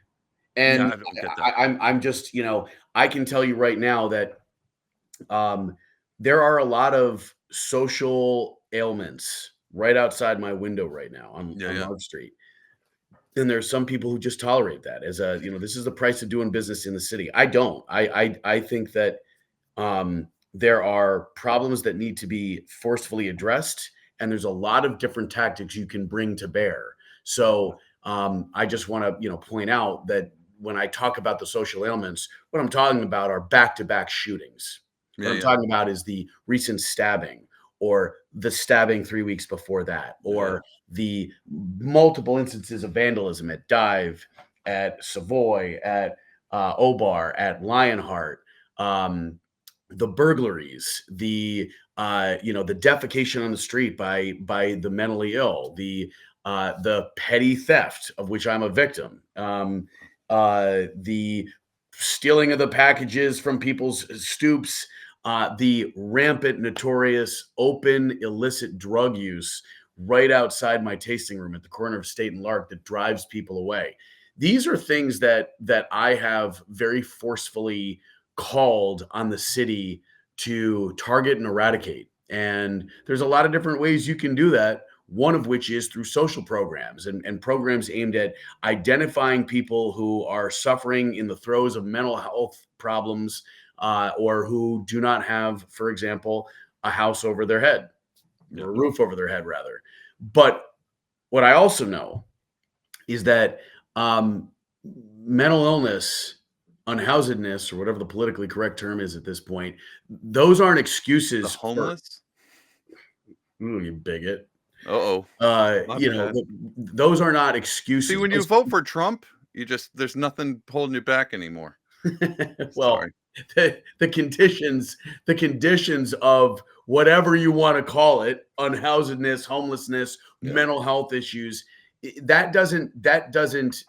Yeah, And I don't get that. I'm just, I can tell you right now that um, there are a lot of social ailments right outside my window right now Yeah, on yeah, Lark Street. And there's some people who just tolerate that as this is the price of doing business in the city. I don't. I think that there are problems that need to be forcefully addressed, and there's a lot of different tactics you can bring to bear. So I just want to point out that when I talk about the social ailments, what I'm talking about are back-to-back shootings. What yeah, I'm yeah, talking about is the recent stabbing, or the stabbing 3 weeks before that, yeah, yeah. or the multiple instances of vandalism at Dive, at Savoy, at Obar, at Lionheart, the burglaries, the defecation on the street by the mentally ill, the petty theft of which I'm a victim, the stealing of the packages from people's stoops, the rampant, notorious, open, illicit drug use right outside my tasting room at the corner of State and Lark that drives people away. These are things that I have very forcefully called on the city to target and eradicate. And there's a lot of different ways you can do that. One of which is through social programs and programs aimed at identifying people who are suffering in the throes of mental health problems, or who do not have, for example, a house over their head, Yeah. or a roof over their head, rather. But what I also know is that um, mental illness, unhousedness, or whatever the politically correct term is at this point, those aren't The excuses for, homeless. ooh, you bigot. Uh-oh, my bad. Those are not See, excuses. when you vote for Trump, there's nothing holding you back anymore. Well, Sorry. the conditions of whatever you want to call it, unhousedness, homelessness, Yeah, mental health issues, that doesn't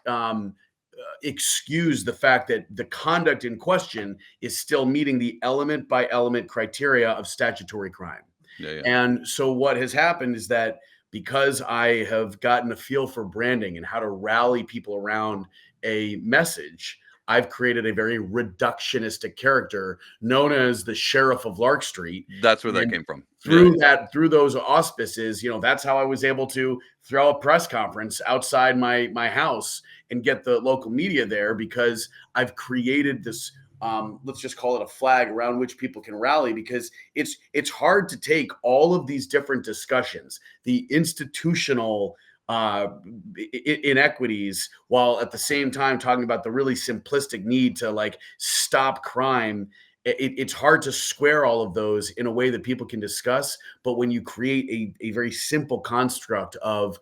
excuse the fact that the conduct in question is still meeting the element by element criteria of statutory crime. yeah, yeah. And so what has happened is that because I have gotten a feel for branding and how to rally people around a message, I've created a very reductionistic character known as the Sheriff of Lark Street. That's where that And came from. Yeah, through those auspices, that's how I was able to throw a press conference outside my house and get the local media there, because I've created this, let's just call it a flag around which people can rally, because it's hard to take all of these different discussions, the institutional inequities, while at the same time talking about the really simplistic need to like stop crime. It's hard to square all of those in a way that people can discuss. But when you create a very simple construct of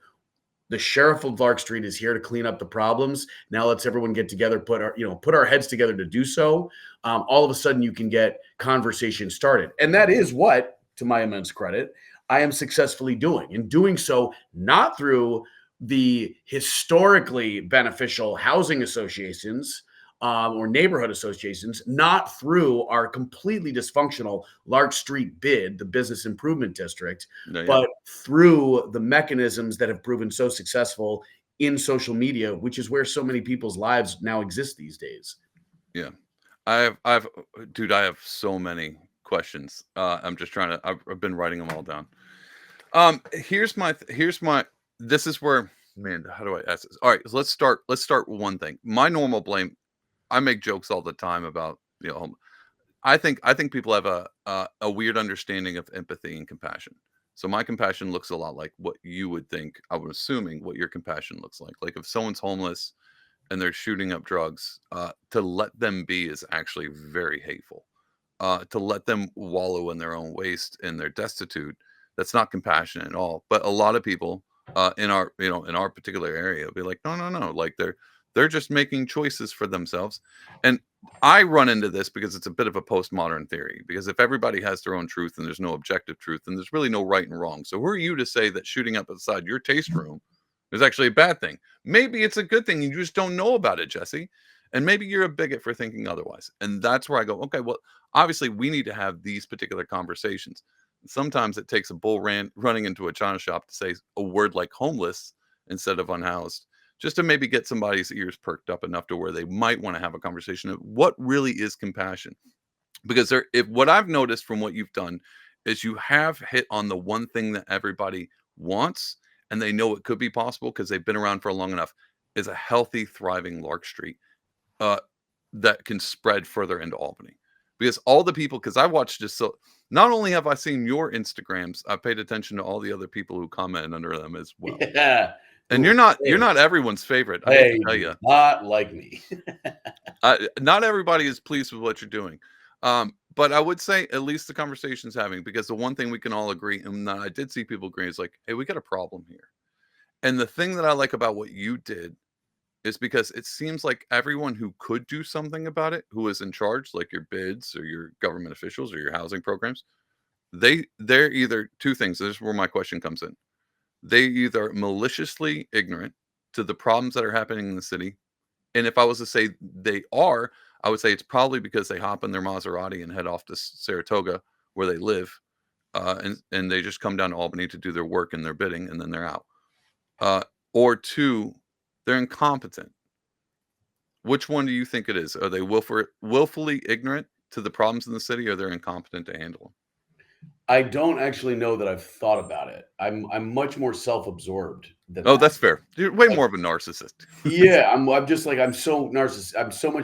the sheriff of Lark Street is here to clean up the problems. Now let's everyone get together, put our heads together to do so. All of a sudden, you can get conversation started, and that is what, to my immense credit, I am successfully doing. In doing so, not through the historically beneficial housing associations, or neighborhood associations, not through our completely dysfunctional Lark Street bid, the business improvement district, yeah, yeah, but through the mechanisms that have proven so successful in social media, which is where so many people's lives now exist these days. yeah. Dude, I have so many questions. I'm just trying to. I've been writing them all down. Here's my. This is where, man. How do I ask this? All right, so let's start. Let's start with one thing. My normal blame. I make jokes all the time about I think people have a weird understanding of empathy and compassion. So my compassion looks a lot like what you would think. I'm assuming what your compassion looks like. Like if someone's homeless and they're shooting up drugs, to let them be is actually very hateful. to let them wallow in their own waste and their destitute, that's not compassionate at all. But a lot of people in our in our particular area will be like, no, no, no, like they're just making choices for themselves. And I run into this because it's a bit of a postmodern theory. Because if everybody has their own truth and there's no objective truth, then there's really no right and wrong. So who are you to say that shooting up outside your taste room is actually a bad thing? Maybe it's a good thing. You just don't know about it, Jesse. And maybe you're a bigot for thinking otherwise. And that's where I go, okay, well, obviously we need to have these particular conversations. Sometimes it takes a bull running into a china shop to say a word like homeless instead of unhoused, just to maybe get somebody's ears perked up enough to where they might want to have a conversation of what really is compassion. Because if what I've noticed from what you've done is you have hit on the one thing that everybody wants, and they know it could be possible because they've been around for long enough, is a healthy, thriving Lark Street uh, that can spread further into Albany. Because all the people, because I watched this, so not only have I seen your Instagrams, I've paid attention to all the other people who comment under them as well. Yeah. And Ooh, you're not everyone's favorite. I hate they to tell do you, not like me. not everybody is pleased with what you're doing. But I would say at least the conversation's having, because the one thing we can all agree, and that I did see people agree, is like, hey, we got a problem here. And the thing that I like about what you did is because it seems like everyone who could do something about it, who is in charge, like your bids or your government officials or your housing programs, they're either two things. This is where my question comes in. They either maliciously ignorant to the problems that are happening in the city. And if I was to say they are, I would say it's probably because they hop in their Maserati and head off to Saratoga where they live. And they just come down to Albany to do their work and their bidding, and then they're out. Uh, or two, they're incompetent. Which one do you think it is? Are they willfully ignorant to the problems in the city, or they're incompetent to handle them? I don't actually know that I've thought about it. I'm much more self-absorbed than Oh, that. that's fair. You're way Like, more of a narcissist. yeah, I'm just like I'm so much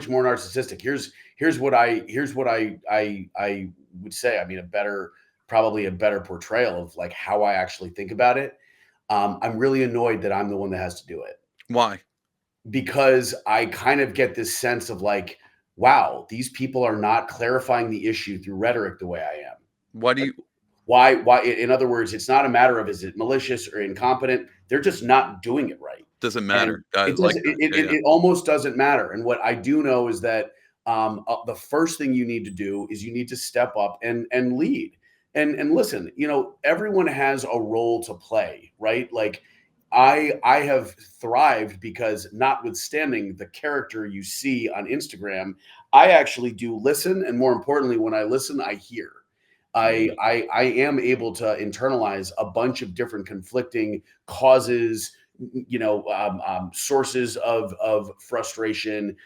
more narcissistic. Here's what I would say. I mean, probably a better portrayal of like how I actually think about it. I'm really annoyed that I'm the one that has to do it, Why? because I kind of get this sense of like, wow, these people are not clarifying the issue through rhetoric the way I am. Why do Like, you? why? In other words, it's not a matter of is it malicious or incompetent. They're just not doing it right. Doesn't And matter. I it like doesn't. that. Yeah, yeah. It almost doesn't matter. And what I do know is that the first thing you need to do is you need to step up and lead. And listen, everyone has a role to play, right? Like I have thrived because notwithstanding the character you see on Instagram, I actually do listen, and more importantly, when I listen, I hear. I am able to internalize a bunch of different conflicting causes, sources of frustration,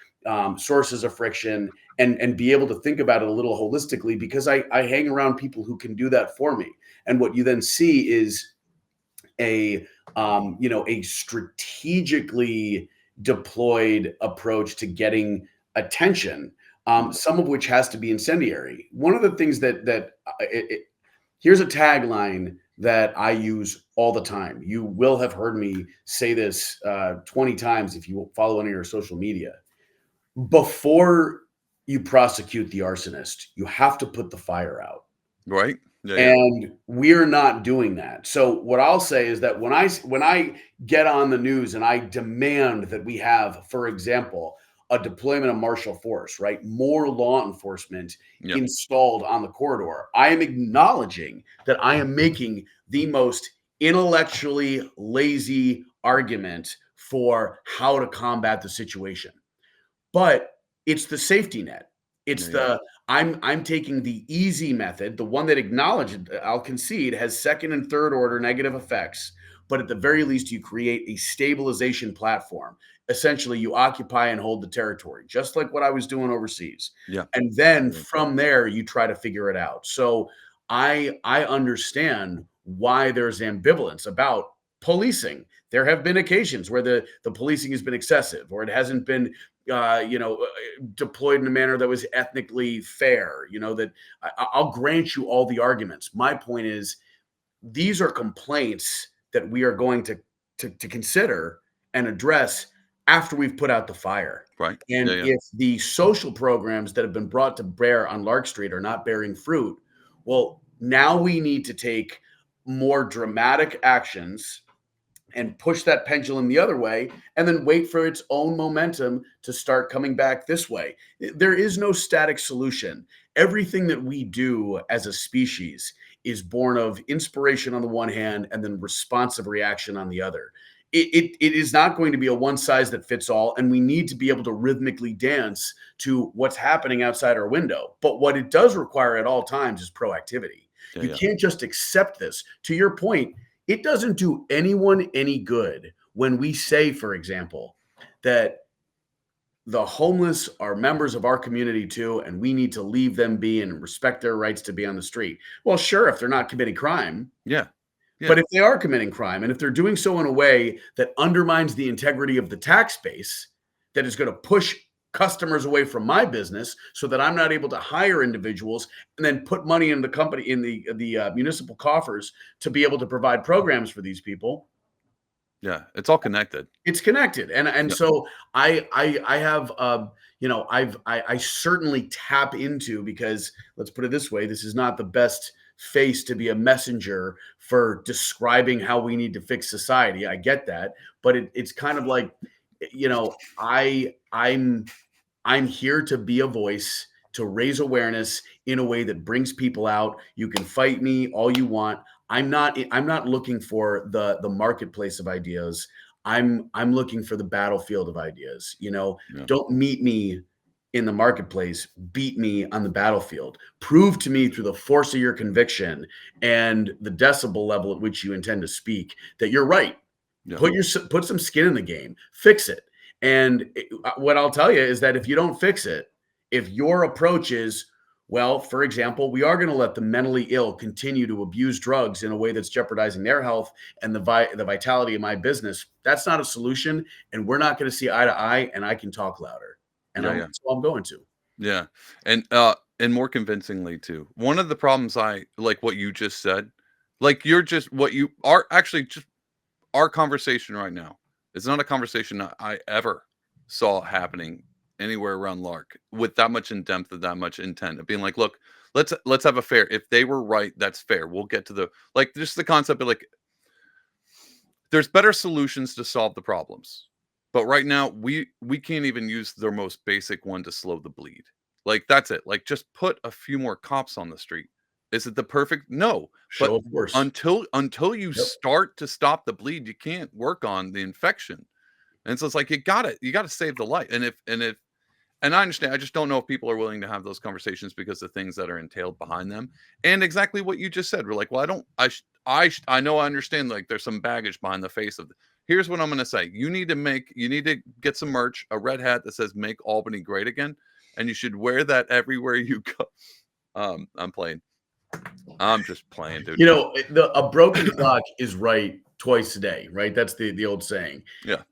sources of friction, and be able to think about it a little holistically, because I hang around people who can do that for me. And what you then see is a strategically deployed approach to getting attention, some of which has to be incendiary. One of the things here's a tagline that I use all the time. You will have heard me say this 20 times if you follow any of your social media. Before you prosecute the arsonist, you have to put the fire out. Right. Yeah, yeah. And we're not doing that. So what I'll say is that when I get on the news and I demand that we have, for example, a deployment of martial force, right? More law enforcement Yeah. installed on the corridor, I am acknowledging that I am making the most intellectually lazy argument for how to combat the situation. But it's the safety net. It's Yeah, yeah. I'm taking the easy method, the one that acknowledged, I'll concede, has second and third order negative effects, but at the very least you create a stabilization platform. Essentially, you occupy and hold the territory, just like what I was doing overseas. Yeah. And then Yeah. from there you try to figure it out. So I understand why there's ambivalence about policing. There have been occasions where the policing has been excessive, or it hasn't been deployed in a manner that was ethnically fair. That I'll grant you all the arguments. My point is, these are complaints that we are going to consider and address after we've put out the fire. Right. Yeah, And yeah. if the social programs that have been brought to bear on Lark Street are not bearing fruit, well, now we need to take more dramatic actions and push that pendulum the other way and then wait for its own momentum to start coming back this way. There is no static solution. Everything that we do as a species is born of inspiration on the one hand and then responsive reaction on the other. It is not going to be a one size that fits all, and we need to be able to rhythmically dance to what's happening outside our window. But what it does require at all times is proactivity. Yeah, You yeah. can't just accept this. To your point, it doesn't do anyone any good when we say, for example, that the homeless are members of our community too, and we need to leave them be and respect their rights to be on the street. Well, sure, if they're not committing crime, Yeah. Yeah. but if they are committing crime and if they're doing so in a way that undermines the integrity of the tax base, that is going to push customers away from my business so that I'm not able to hire individuals and then put money in the company in the municipal coffers to be able to provide programs for these people. Yeah. It's all connected. It's connected, and Yeah. so I have I certainly tap into, because let's put it this way, this is not the best face to be a messenger for describing how we need to fix society. I get that, but it's kind of like, I'm here to be a voice, to raise awareness in a way that brings people out. You can fight me all you want. I'm not looking for the marketplace of ideas. I'm looking for the battlefield of ideas. Yeah. Don't meet me in the marketplace, beat me on the battlefield. Prove to me through the force of your conviction and the decibel level at which you intend to speak that you're right. Yeah. Put some skin in the game. Fix it. And what I'll tell you is that if you don't fix it, if your approach is, well, for example, we are going to let the mentally ill continue to abuse drugs in a way that's jeopardizing their health and the vitality of my business, that's not a solution. And we're not going to see eye to eye. And I can talk louder. And Yeah. Yeah. that's what I'm going to. Yeah. And more convincingly too. One of the problems I like what you just said, like you're just what you are actually just our conversation right now is not a conversation I ever saw happening anywhere around Lark with that much in depth and that much intent of being like, look, let's have a fair. If they were right, that's fair. We'll get to the like just the concept of like there's better solutions to solve the problems. But right now we can't even use their most basic one to slow the bleed. Like that's it. Like just put a few more cops on the street. Is it the perfect? No. But Show of force. until you Yep. start to stop the bleed, you can't work on the infection. And so it's like you got to save the life. And I understand. I just don't know if people are willing to have those conversations because of things that are entailed behind them. And exactly what you just said. We're like, well, I don't. I know. I understand. Like, there's some baggage behind the face of. Here's what I'm going to say. You need to get some merch, a red hat that says "Make Albany Great Again," and you should wear that everywhere you go. I'm playing. I'm just playing, dude. A broken clock is right twice a day, right? That's the old saying. Yeah.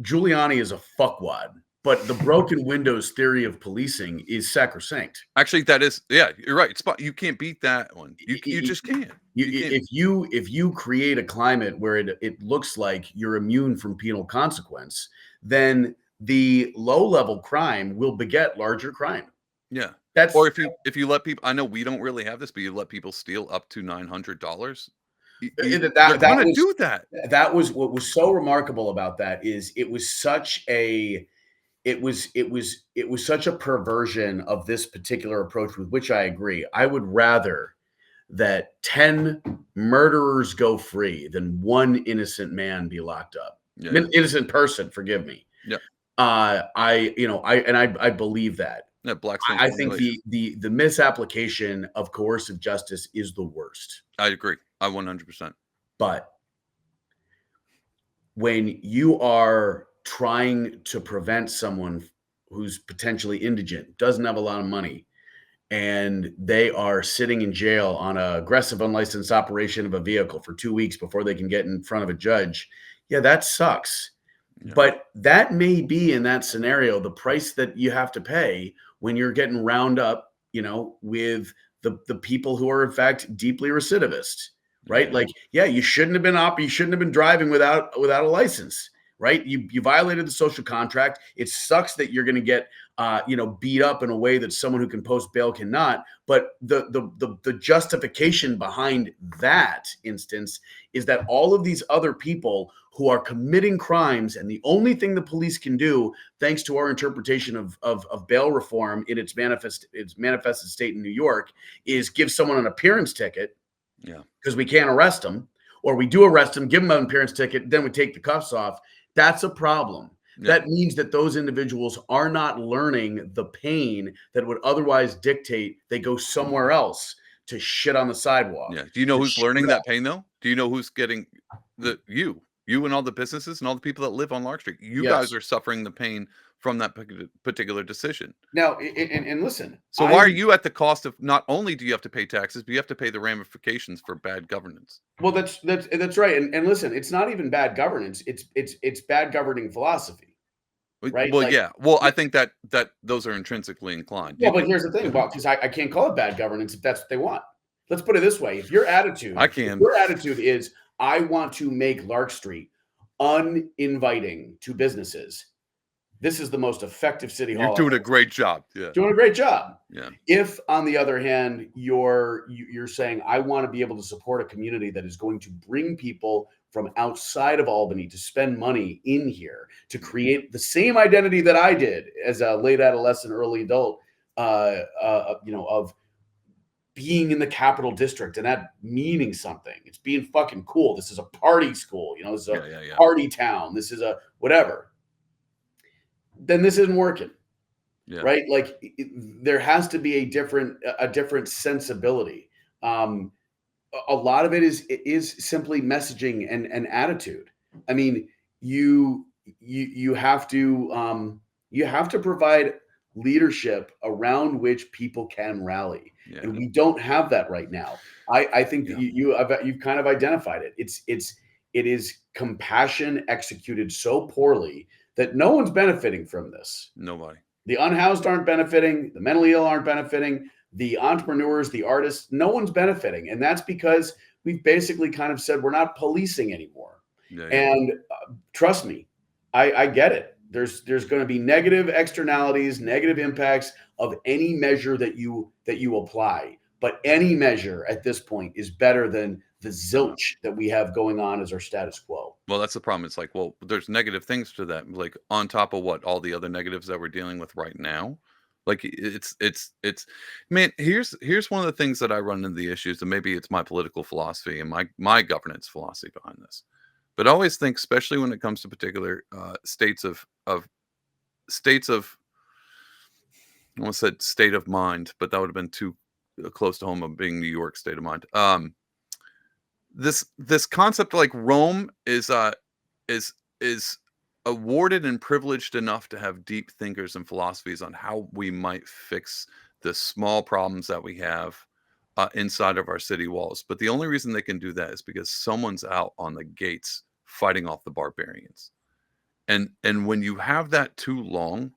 Giuliani is a fuckwad, but the broken windows theory of policing is sacrosanct. Actually, that is. Yeah, you're right. You can't beat that one. You just can't. You can't. If you create a climate where it looks like you're immune from penal consequence, then the low level crime will beget larger crime. Yeah. That's Or if you let people, I know we don't really have this, but you let people steal up to $900. They're that gonna was do that. that was what was so remarkable about that is it was such a perversion of this particular approach, with which I agree. I would rather that 10 murderers go free than one innocent man be locked up. Yeah. Innocent person, forgive me. Yeah. I believe that. Yeah. Black I think the misapplication of coercive justice is the worst. I agree. I 100%. But when you are trying to prevent someone who's potentially indigent, doesn't have a lot of money, and they are sitting in jail on an aggressive unlicensed operation of a vehicle for 2 weeks before they can get in front of a judge, yeah, that sucks. Yeah. But that may be, in that scenario, the price that you have to pay when you're getting round up, with the people who are in fact deeply recidivist, right? Yeah. Like, yeah, you shouldn't have been driving without a license, right? You violated the social contract. It sucks that you're going to get beat up in a way that someone who can post bail cannot. But the justification behind that instance is that all of these other people who are committing crimes, and the only thing the police can do, thanks to our interpretation of bail reform in its manifested state in New York, is give someone an appearance ticket. Yeah. Because we can't arrest them, or we do arrest them, give them an appearance ticket, then we take the cuffs off. That's a problem. Yeah. That means that those individuals are not learning the pain that would otherwise dictate they go somewhere else to shit on the sidewalk. Yeah. Do you know who's learning that pain though? Do you know who's getting you and all the businesses and all the people that live on Lark Street? You guys are suffering the pain from that particular decision. Now, and listen. So why are you at the cost of, not only do you have to pay taxes, but you have to pay the ramifications for bad governance? Well, that's right. And listen, it's not even bad governance. It's bad governing philosophy. Right? Well, yeah. Well, I think that those are intrinsically inclined. Yeah, but here's the thing, because I can't call it bad governance if that's what they want. Let's put it this way: if your attitude is, I want to make Lark Street uninviting to businesses, this is the most effective city hall. You're doing a great job. Yeah. Doing a great job. Yeah. If, on the other hand, you're saying, I want to be able to support a community that is going to bring people from outside of Albany to spend money in here to create the same identity that I did as a late adolescent, early adult, of being in the Capital District and that meaning something. It's being fucking cool. This is a party school. This is a party town. This is a whatever. Then this isn't working. Yeah. Right? Like there has to be a different sensibility. A lot of it is simply messaging and attitude. I mean, you have to provide leadership around which people can rally. Yeah. And we don't have that right now. I think that you've kind of identified it. It is compassion executed so poorly that no one's benefiting from this. Nobody. The unhoused aren't benefiting. The mentally ill aren't benefiting. The entrepreneurs, the artists, no one's benefiting. And that's because we've basically kind of said we're not policing anymore. Yeah. And trust me, I get it. There's going to be negative externalities, negative impacts of any measure that you apply. But any measure at this point is better than the zilch that we have going on as our status quo. Well, that's the problem. It's like, well, there's negative things to that, like on top of what all the other negatives that we're dealing with right now. Like it's man, here's one of the things that I run into the issues, and maybe it's my political philosophy and my governance philosophy behind this. But I always think, especially when it comes to particular states of I almost said state of mind, but that would have been too close to home of being New York state of mind. This concept, like Rome is awarded and privileged enough to have deep thinkers and philosophies on how we might fix the small problems that we have inside of our city walls. But the only reason they can do that is because someone's out on the gates fighting off the barbarians. And when you have that too long,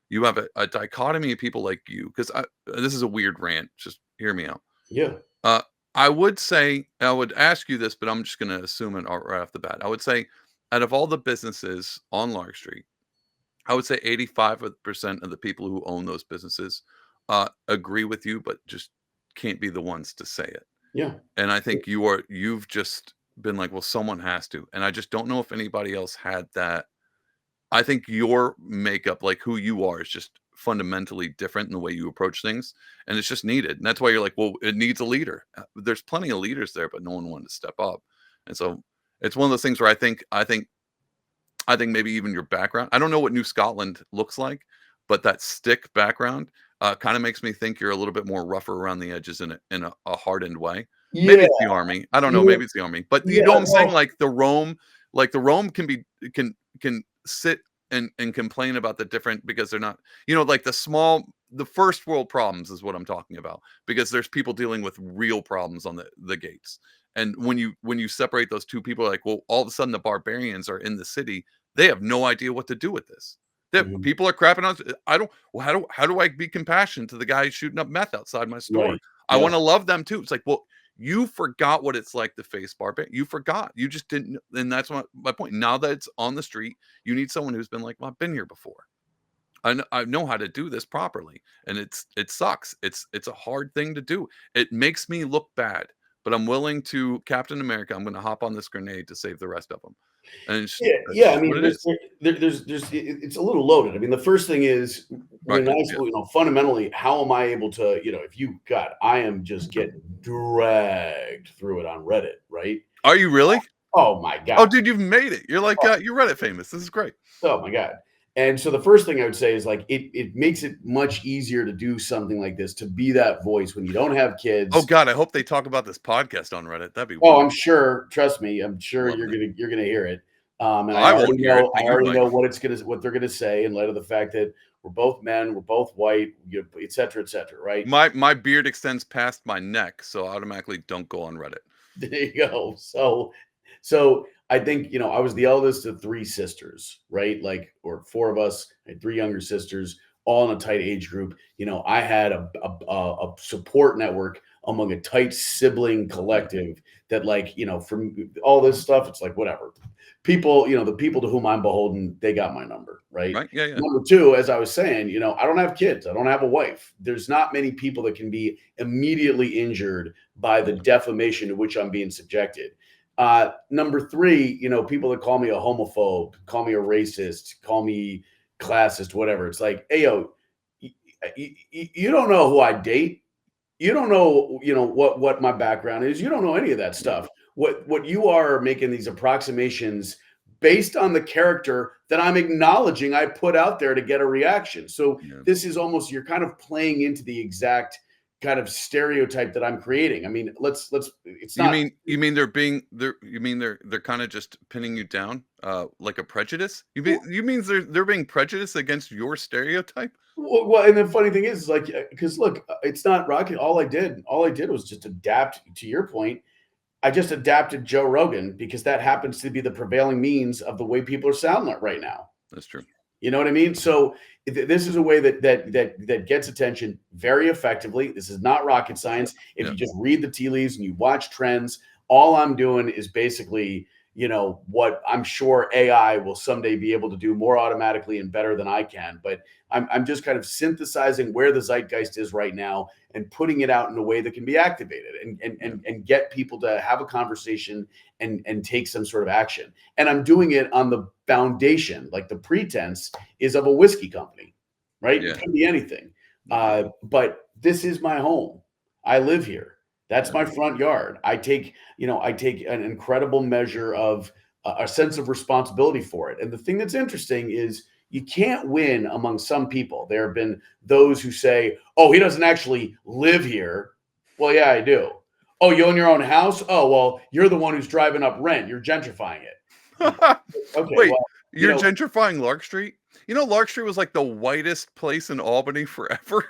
you have a dichotomy of people like you. Because this is a weird rant. Just hear me out. Yeah. I would say, I would ask you this, but I'm just going to assume it right off the bat. I would say, out of all the businesses on Lark Street, I would say 85% of the people who own those businesses agree with you, but just can't be the ones to say it. Yeah. And I think you've just been like, well, someone has to. And I just don't know if anybody else had that. I think your makeup, like who you are, is just fundamentally different in the way you approach things. And it's just needed. And that's why you're like, well, it needs a leader. There's plenty of leaders there, but no one wanted to step up. And so it's one of those things where I think maybe even your background, I don't know what New Scotland looks like, but that stick background kind of makes me think you're a little bit more rougher around the edges in a hardened way. Yeah. Maybe it's the army. I don't know. Yeah. Maybe it's the army, but you know what I'm saying? Like the Rome can sit and complain about the different, because they're not, like the first world problems is what I'm talking about, because there's people dealing with real problems on the gates. And when you separate those two people, like, well, all of a sudden the barbarians are in the city. They have no idea what to do with this. People are crapping on. How do I be compassionate to the guy shooting up meth outside my store? Right. I want to love them too. It's like, well, You forgot what it's like to face barbarian. You forgot. You just didn't. And that's my point. Now that it's on the street, you need someone who's been like, well, I've been here before. I know how to do this properly, and it sucks. It's a hard thing to do. It makes me look bad, but I'm willing to Captain America. I'm going to hop on this grenade to save the rest of them, and that's Yeah. I just what mean, it is. it's a little loaded. I mean, the first thing is Right? when I, Yeah. fundamentally, how am I able to, if you got, I am just getting dragged through it on Reddit, right? Are you really? Oh my Oh, God. dude, you've made it. You're like you're Reddit famous. This is great. Oh my God. And so the first thing I would say is like it makes it much easier to do something like this, to be that voice when you don't have Oh kids. God, I hope they talk about this podcast on Reddit. That'd be Oh, I'm wonderful. sure. Trust me, I'm sure Love that. you're gonna hear it. And I won't hear it, I but you already might. know what they're gonna say in light of the fact that we're both men, we're both white, et cetera, right? My beard extends past my neck, so automatically don't go on Reddit. There you go. So I think, I was the eldest of three sisters, right? Like, or four of us. I had three younger sisters, all in a tight age group. I had a support network among a tight sibling collective that, like, from all this stuff, it's like, whatever. People, the people to whom I'm beholden, they got my number, right? Right? Yeah, yeah. Number two, as I was saying, I don't have kids. I don't have a wife. There's not many people that can be immediately injured by the defamation to which I'm being subjected. Number three, people that call me a homophobe, call me a racist, call me classist, whatever. It's like, hey, yo, you don't know who I date. You don't know, what my background is. You don't know any of that stuff. What you are making these approximations based on the character that I'm acknowledging I put out there to get a reaction. So Yeah. this is almost, you're kind of playing into the exact kind of stereotype that I'm creating. I mean, it's not. You mean they're kind of just pinning you down, like a prejudice? You mean they're being prejudiced against your stereotype? Well, and the funny thing is, like, because look, it's not rocket. All I did was just adapt. To your point, I just adapted Joe Rogan because that happens to be the prevailing means of the way people are sounding right now. That's true. You know what I mean? So this is a way that gets attention very effectively. This is not rocket science. If you just read the tea leaves and you watch trends, all I'm doing is basically, what I'm sure AI will someday be able to do more automatically and better than I can. But I'm just kind of synthesizing where the zeitgeist is right now and putting it out in a way that can be activated and get people to have a conversation and take some sort of action. And I'm doing it on the foundation, like the pretense is of a whiskey company, right? Yeah. It could be anything. But this is my home. I live here. That's my front yard. I take an incredible measure of a sense of responsibility for it. And the thing that's interesting is you can't win among some people. There have been those who say, oh, he doesn't actually live here. Well, yeah, I do. Oh, you own your own house? Oh, well, you're the one who's driving up rent. You're gentrifying it. Okay, Wait, well, you're gentrifying Lark Street? Lark Street was like the whitest place in Albany forever.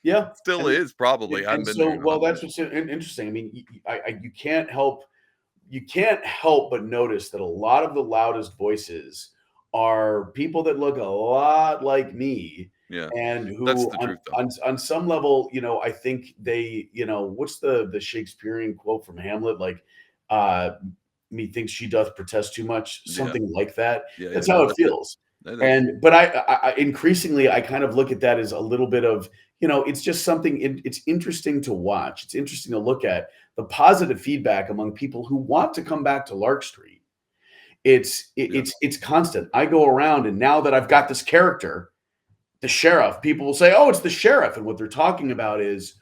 Yeah, Still is probably. I haven't been there. Well, that's what's interesting. I mean, you can't help but notice that a lot of the loudest voices are people that look a lot like me. Yeah, And who that's the truth, though. on some level, I think they, what's the Shakespearean quote from Hamlet? Like, methinks she doth protest too much, something like that. That's how it feels. But I increasingly, I kind of look at that as a little bit of, it's just something, it's interesting to watch. It's interesting to look at the positive feedback among people who want to come back to Lark Street. It's constant. I go around, and now that I've got this character, the sheriff, people will say, oh, it's the sheriff. And what they're talking about is,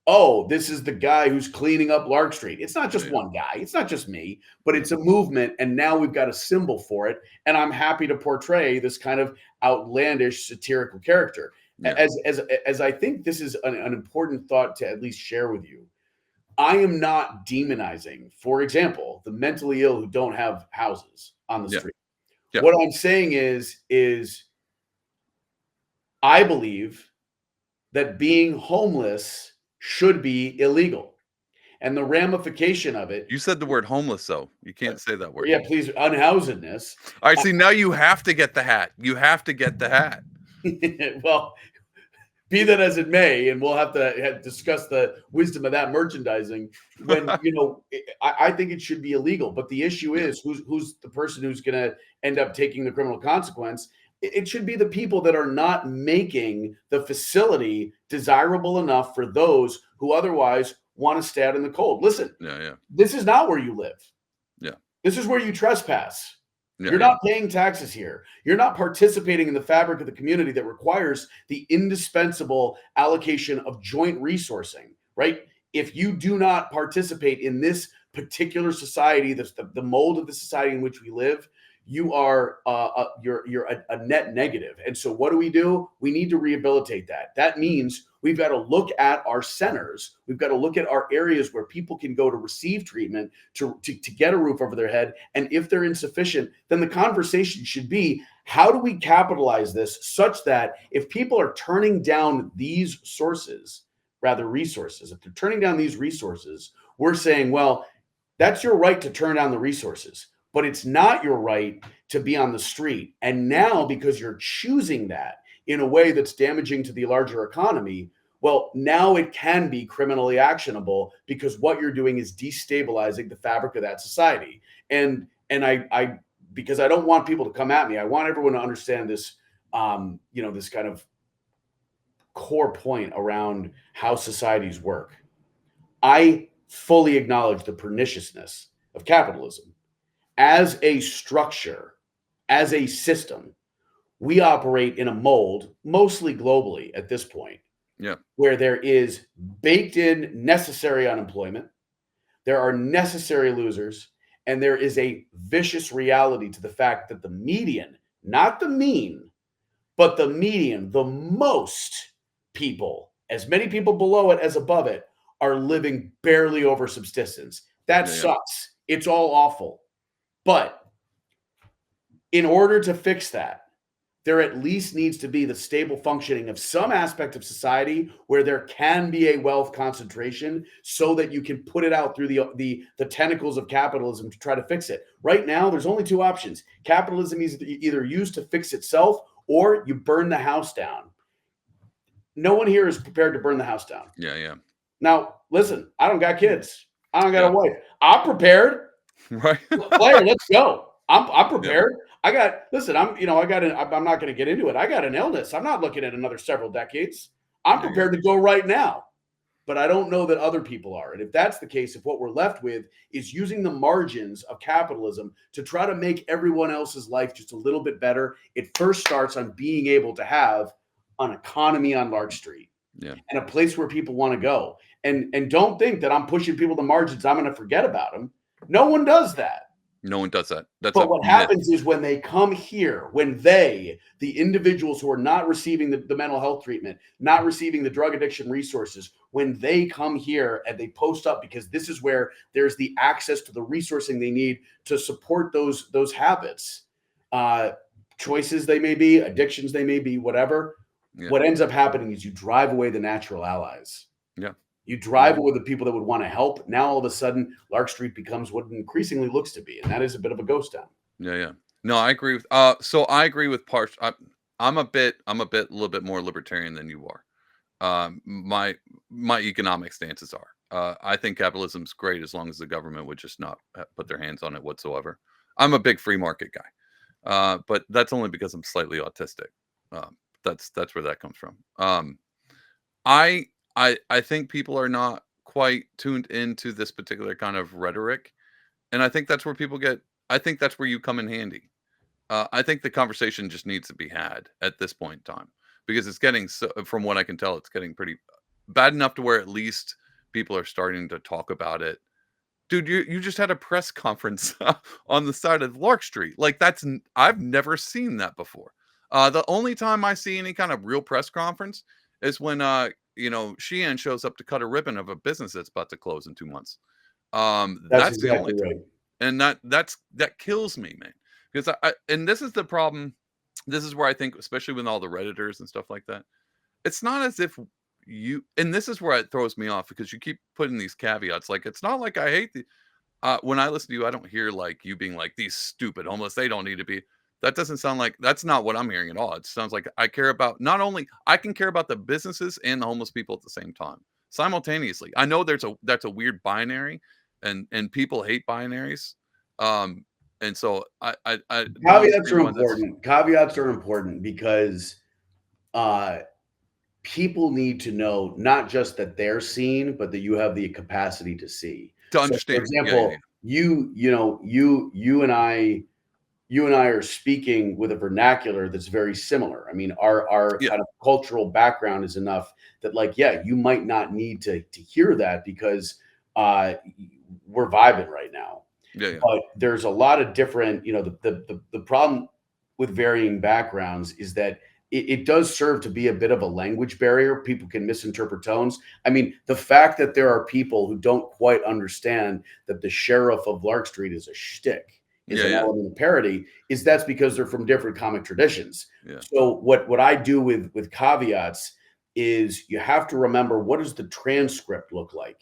oh, this is the guy who's cleaning up Lark Street. It's not just one guy. It's not just me, but it's a movement. And now we've got a symbol for it. And I'm happy to portray this kind of outlandish satirical character. Yeah. As I think this is an important thought to at least share with you. I am not demonizing, for example, the mentally ill who don't have houses on the street. Yeah. What I'm saying is I believe that being homeless should be illegal. And the ramification of it. You said the word homeless, though. You can't say that word. Yeah, please. Unhousedness. All right. See, now you have to get the hat. You have to get the hat. Well, be that as it may, and we'll have to discuss the wisdom of that merchandising. When I think it should be illegal, but the issue Yeah. is who's the person who's going to end up taking the criminal consequence. It should be the people that are not making the facility desirable enough for those who otherwise want to stay out in the cold. Listen, Yeah. Yeah. this is not where you live. Yeah. This is where you trespass. Yeah. You're not paying taxes here. You're not participating in the fabric of the community that requires the indispensable allocation of joint resourcing, right? If you do not participate in this particular society, the mold of the society in which we live, you are you're a net negative. And so what do? We need to rehabilitate that. That means we've got to look at our centers. We've got to look at our areas where people can go to receive treatment, to get a roof over their head. And if they're insufficient, then the conversation should be, how do we capitalize this such that if people are turning down these resources, if they're turning down these resources, we're saying, well, that's your right to turn down the resources, but it's not your right to be on the street. And now, because you're choosing that in a way that's damaging to the larger economy, well, now it can be criminally actionable, because what you're doing is destabilizing the fabric of that society. And I because I don't want people to come at me, I want everyone to understand this, this kind of core point around how societies work. I fully acknowledge the perniciousness of capitalism. As a structure, as a system, we operate in a mold, mostly globally at this point, where there is baked in necessary unemployment, there are necessary losers, and there is a vicious reality to the fact that the median, not the mean, but the median, the most people, as many people below it as above it, are living barely over subsistence. That sucks. It's all awful. But in order to fix that, there at least needs to be the stable functioning of some aspect of society where there can be a wealth concentration, so that you can put it out through the tentacles of capitalism to try to fix it. Right now, there's only two options. Capitalism is either used to fix itself, or you burn the house down. No one here is prepared to burn the house down. Yeah. Now, listen, I don't got kids. I don't got a wife. I'm prepared. Right. Player, let's go. I'm prepared. I'm not going to get into it. I got an illness. I'm not looking at another several decades. I'm prepared to go right now. But I don't know that other people are. And if that's the case, if what we're left with is using the margins of capitalism to try to make everyone else's life just a little bit better, it first starts on being able to have an economy on Lark Street, and a place where people want to go. And don't think that I'm pushing people to margins, I'm going to forget about them. No one does that. No one does that. But what happens is, when they come here, when the individuals who are not receiving the mental health treatment, not receiving the drug addiction resources, when they come here and they post up, because this is where there's the access to the resourcing they need to support those habits, choices they may be, addictions they may be, whatever. What ends up happening is you drive away the natural allies. You drive away the people that would want to help. Now, all of a sudden, Lark Street becomes what it increasingly looks to be, and that is a bit of a ghost town. Yeah. No, I agree with. So I agree with parts. I'm a little bit more libertarian than you are. My economic stances are. I think capitalism's great as long as the government would just not put their hands on it whatsoever. I'm a big free market guy, but that's only because I'm slightly autistic. That's where that comes from. I think people are not quite tuned into this particular kind of rhetoric, and I think that's where I think that's where you come in handy. I think the conversation just needs to be had at this point in time, because it's getting, from what I can tell, it's getting pretty bad enough to where at least people are starting to talk about it. Dude, you just had a press conference on the side of Lark Street. Like, I've never seen that before. The only time I see any kind of real press conference is when Sheehan shows up to cut a ribbon of a business that's about to close in 2 months. That's exactly the only time. Right. And that kills me, man. Because and this is the problem. This is where I think, especially with all the Redditors and stuff like that, it's not as if and this is where it throws me off, because you keep putting these caveats. Like, it's not like I hate when I listen to you, I don't hear like you being like, these stupid homeless, they don't need to be. That doesn't sound like that's not what I'm hearing at all. It sounds like I care about not only I can care about the businesses and the homeless people at the same time, simultaneously. I know that's a weird binary, and people hate binaries, and so I don't Caveats are understand why that's important. Caveats are important because uh, people need to know not just that they're seen, but that you have the capacity to see. to So, for understand. Yeah, yeah, yeah, example, you and I are speaking with a vernacular that's very similar. I mean, our yeah, kind of cultural background is enough that, like, yeah, you might not need to hear that because uh, we're vibing right now. yeah, yeah. But there's a lot of different, the problem with varying backgrounds is that it does serve to be a bit of a language barrier. People can misinterpret tones. I mean, the fact that there are people who don't quite understand that the sheriff of Lark Street is a shtick is Yeah, an yeah, element of parody, is that's because they're from different comic traditions. yeah. So what I do with caveats is you have to remember, what does the transcript look like?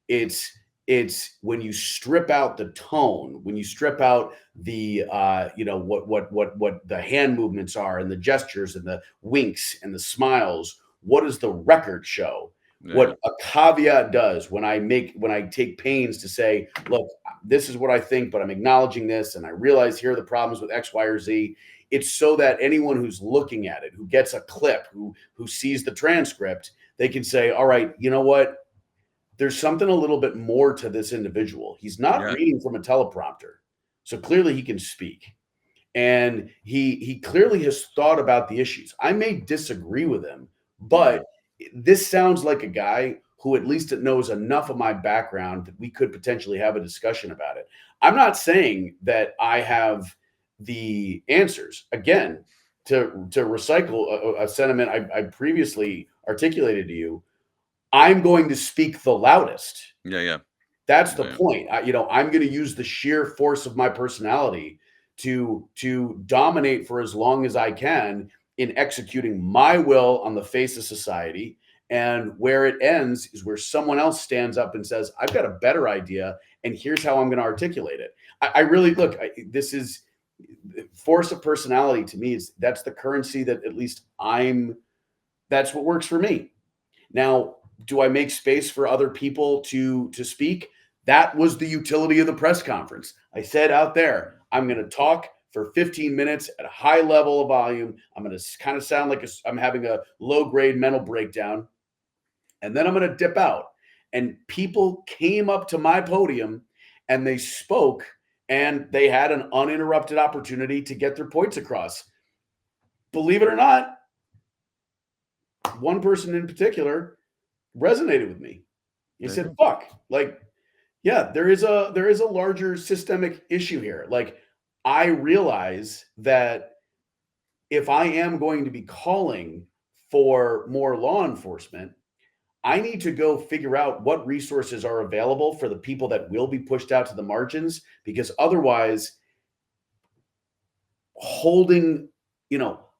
It's it's when you strip out the tone, when you strip out the what the hand movements are and the gestures and the winks and the smiles. What does the record show? Yeah, yeah. What a caveat does when I take pains to say, look, this is what I think, but I'm acknowledging this, and I realize here are the problems with X, Y, or Z. It's so that anyone who's looking at it, who gets a clip, who sees the transcript, they can say, all right, you know what? There's something a little bit more to this individual. He's not Yeah. reading from a teleprompter. So clearly he can speak. And he clearly has thought about the issues. I may disagree with him, Mhm. but this sounds like a guy who at least knows enough of my background that we could potentially have a discussion about it. I'm not saying that I have the answers. Again, to recycle a sentiment I previously articulated to you, I'm going to speak the loudest. Yeah, yeah, That's the yeah, point. I'm going to use the sheer force of my personality to dominate for as long as I can in executing my will on the face of society. And where it ends is where someone else stands up and says, "I've got a better idea, and here's how I'm going to articulate it." I really look. This is force of personality to me. That's the currency that at least I'm. That's what works for me. Now, do I make space for other people to speak? That was the utility of the press conference. I said out there, I'm going to talk for 15 minutes at a high level of volume. I'm going to kind of sound like I'm having a low grade mental breakdown, and then I'm going to dip out. And people came up to my podium and they spoke, and they had an uninterrupted opportunity to get their points across. Believe it or not, one person in particular resonated with me. He there you said, go. "Fuck, like, yeah, there is a larger systemic issue here. Like, I realize that if I am going to be calling for more law enforcement, I need to go figure out what resources are available for the people that will be pushed out to the margins, because otherwise, holding,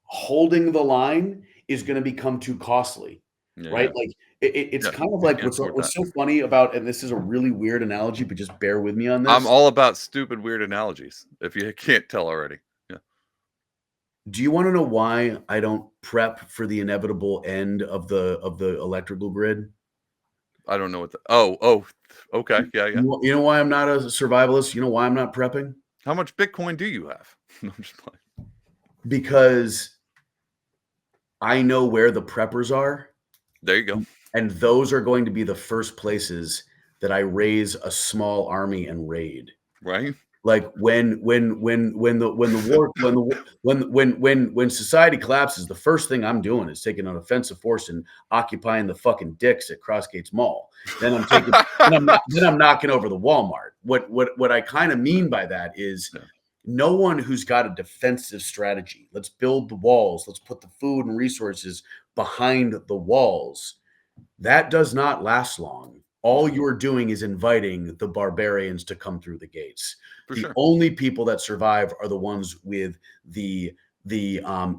holding the line is going to become too costly." Yeah, Right? yeah, Like, it's yeah. kind of You like can't afford that. what's so funny about, and this is a really weird analogy, but just bear with me on I'm this. all about stupid, weird analogies, if you can't tell already. Yeah. Do you want to know why I don't prep for the inevitable end of the electrical grid? I don't know what the oh, okay. Yeah, yeah. You know why I'm not a survivalist? You know why I'm not prepping? How much Bitcoin do you have? No, I'm just playing. Because I know where the preppers are, There you go. and those are going to be the first places that I raise a small army and raid. Right? Like when the war when society collapses, the first thing I'm doing is taking an offensive force and occupying the fucking dicks at Crossgates Mall. Then I'm taking then I'm knocking over the Walmart. What I kind of mean by that is, Yeah, no one who's got a defensive strategy. Let's build the walls. Let's put the food and resources behind the walls. That does not last long. All no, you're doing is inviting the barbarians to come through the gates. for The sure. only people that survive are the ones with the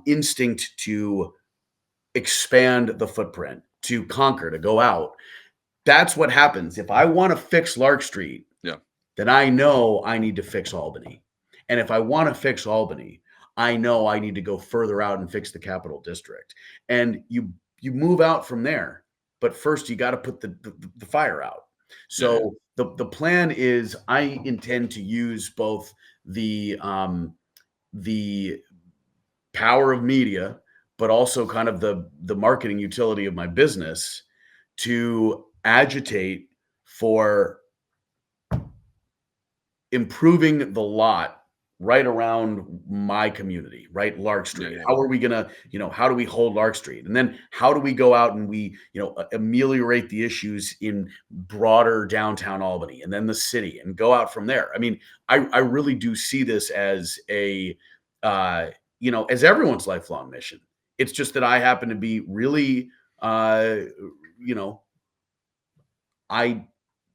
instinct to expand the footprint, to conquer, to go out. That's what happens. If I want to fix Lark Street, Yeah. then I know I need to fix Albany. And if I want to fix Albany, I know I need to go further out and fix the Capital District. And you move out from there, but first you got to put the fire out. Yeah, yeah. So the plan is I intend to use both the power of media, but also kind of the marketing utility of my business to agitate for improving the lot right around my community, right? Lark Yeah, Street. yeah. How are we gonna, how do we hold Lark Street? And then how do we go out and we, ameliorate the issues in broader downtown Albany and then the city and go out from there? I mean, I really do see this as uh, as everyone's lifelong mission. It's just that I happen to be really, uh, you know, I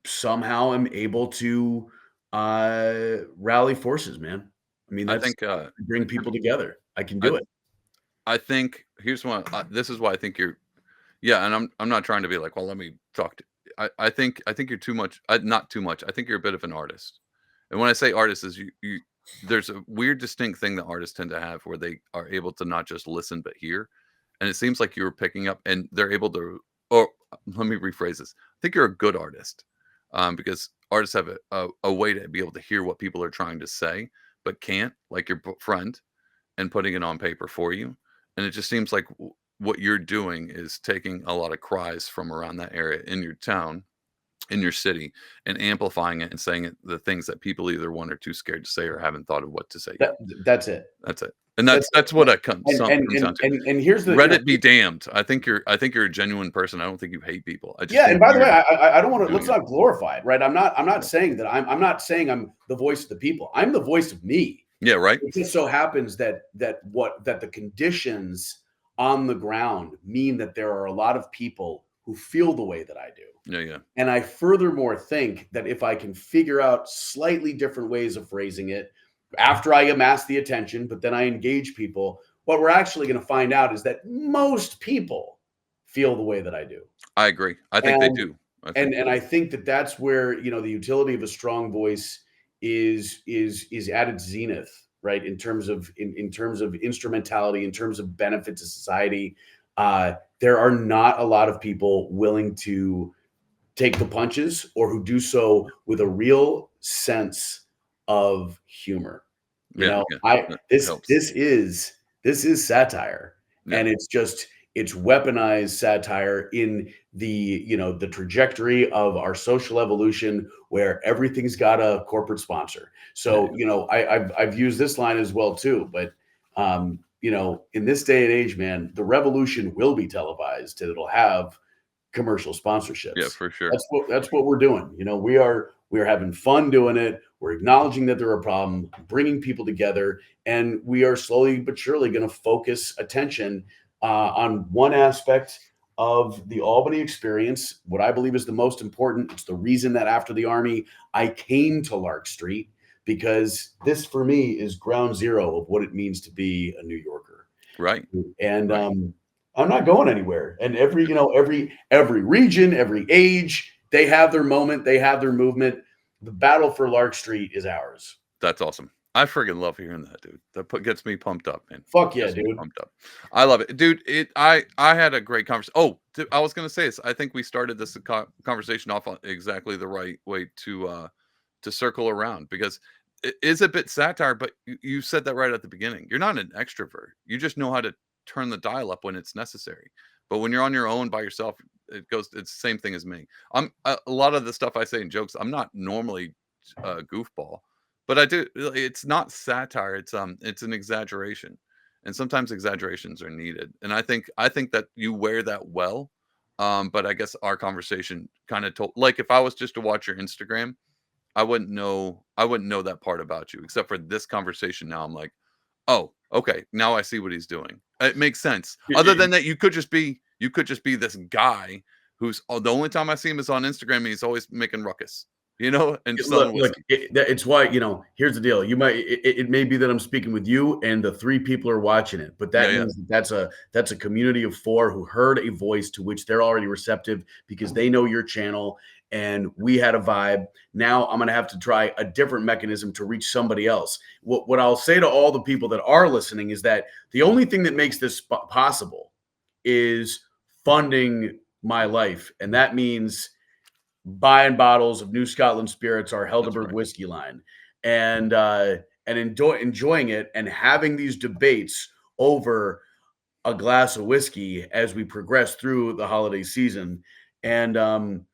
somehow am able to rally forces, man. I mean, I that's think bring people together. I can I do it. I think here's one. This is why I think you're. Yeah, and I'm not trying to be like, well, let me talk to. I think you're too much. Not too much. I think you're a bit of an artist. And when I say artist, is you there's a weird distinct thing that artists tend to have where they are able to not just listen but hear. And it seems like you're picking up, and they're able to. Or let me rephrase this. I think you're a good artist, because artists have a way to be able to hear what people are trying to say, but can't, like your friend, and putting it on paper for you. And it just seems like what you're doing is taking a lot of cries from around that area in your town, in your city, and amplifying it and saying it, the things that people either one are too scared to say or haven't thought of what to say yet. That that's it. That's it. And That's that's what it and and comes down and to. and and here's the Reddit be damned. I think you're a genuine person. I don't think you hate people. I just yeah. think And by the way, you're I don't want to doing let's it. not glorify it, right? I'm not saying that I'm not saying I'm the voice of the people. I'm the voice of me. Yeah, right? It just so happens that the conditions on the ground mean that there are a lot of people who feel the way that I do. Yeah, yeah. And I furthermore think that if I can figure out slightly different ways of phrasing it after I amass the attention, but then I engage people, what we're actually going to find out is that most people feel the way that I do. I agree. I think they And do. I think and I think that that's where the utility of a strong voice is at its zenith, right? In terms of instrumentality, in terms of benefit to society. There are not a lot of people willing to take the punches or who do so with a real sense of humor. yeah, yeah. I It helps. this is satire, Yeah. and it's weaponized satire in the trajectory of our social evolution where everything's got a corporate sponsor. Yeah, So, I've used this line as well too, but in this day and age, man, the revolution will be televised and it'll have commercial yeah, sponsorships. for sure. That's what we're doing. We are having fun doing it. We're acknowledging that there are problems, bringing people together, and we are slowly but surely going to focus attention on one aspect of the Albany experience. What I believe is the most important. It's the reason that after the Army, I came to Lark Street because this, for me, is ground zero of what it means to be a New Yorker. Right. And Right. I'm not going anywhere. And every region, every age, they have their moment, they have their movement. The battle for Lark Street is ours. That's awesome. I friggin' love hearing that, dude. Gets me pumped up, man. Fuck yeah, Gets me dude. pumped up. I love it, dude. I had a great conversation. Oh, I was gonna say this. I think we started this conversation off on exactly the right way to circle around because it is a bit satire, but you said that right at the beginning. You're not an extrovert. You just know how to turn the dial up when it's necessary. But when you're on your own by yourself, it's the same thing as me. I'm a lot of the stuff I say in jokes. I'm not normally a goofball, but I do. It's not satire. It's an exaggeration, and sometimes exaggerations are needed. And I think that you wear that well. But I guess our conversation kind of told, like, if I was just to watch your Instagram, I wouldn't know that part about you, except for this conversation. Now I'm like, oh, okay, now I see what he's doing. It makes sense. Other than that, you could just be this guy who's the only time I see him is on Instagram, and he's always making ruckus. and Look, Southern look, whiskey. it's why, here's the deal. It may be that I'm speaking with you and the 3 people are watching it, but Yeah, that yeah, means that's a community of 4 who heard a voice to which they're already receptive because they know your channel and we had a vibe. Now I'm gonna have to try a different mechanism to reach somebody else. What I'll say to all the people that are listening is that the only thing that makes this possible is funding my life, and that means buying bottles of New Scotland Spirits, our that's Helderberg right. whiskey line, and enjoying it and having these debates over a glass of whiskey as we progress through the holiday season. And I'm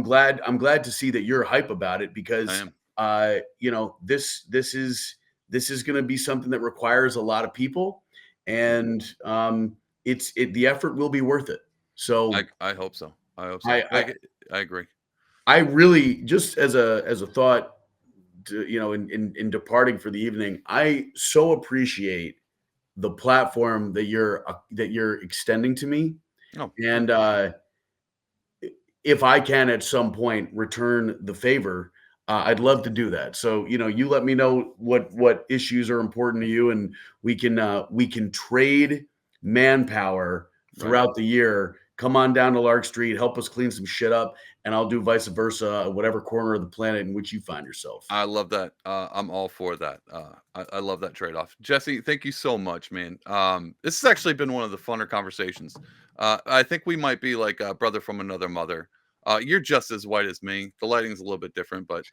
glad to see that you're hype about it I because am. this is going to be something that requires a lot of people, and the effort will be worth it. I So I hope so. I hope so. I I I agree. I really, just as a thought, in departing for the evening, I so appreciate the platform that you're extending to me, Oh, I and appreciate it. if I can at some point return the favor, I'd love to do that. So you let me know what issues are important to you, and we can trade manpower Right. throughout the year. Come on down to Lark Street, help us clean some shit up, and I'll do vice versa, whatever corner of the planet in which you find yourself. I love that. I'm all for that. I love that trade-off. Jesse, thank you so much, man. This has actually been one of the funner conversations. I think we might be like a brother from another mother. You're just as white as me. The lighting's a little bit different, but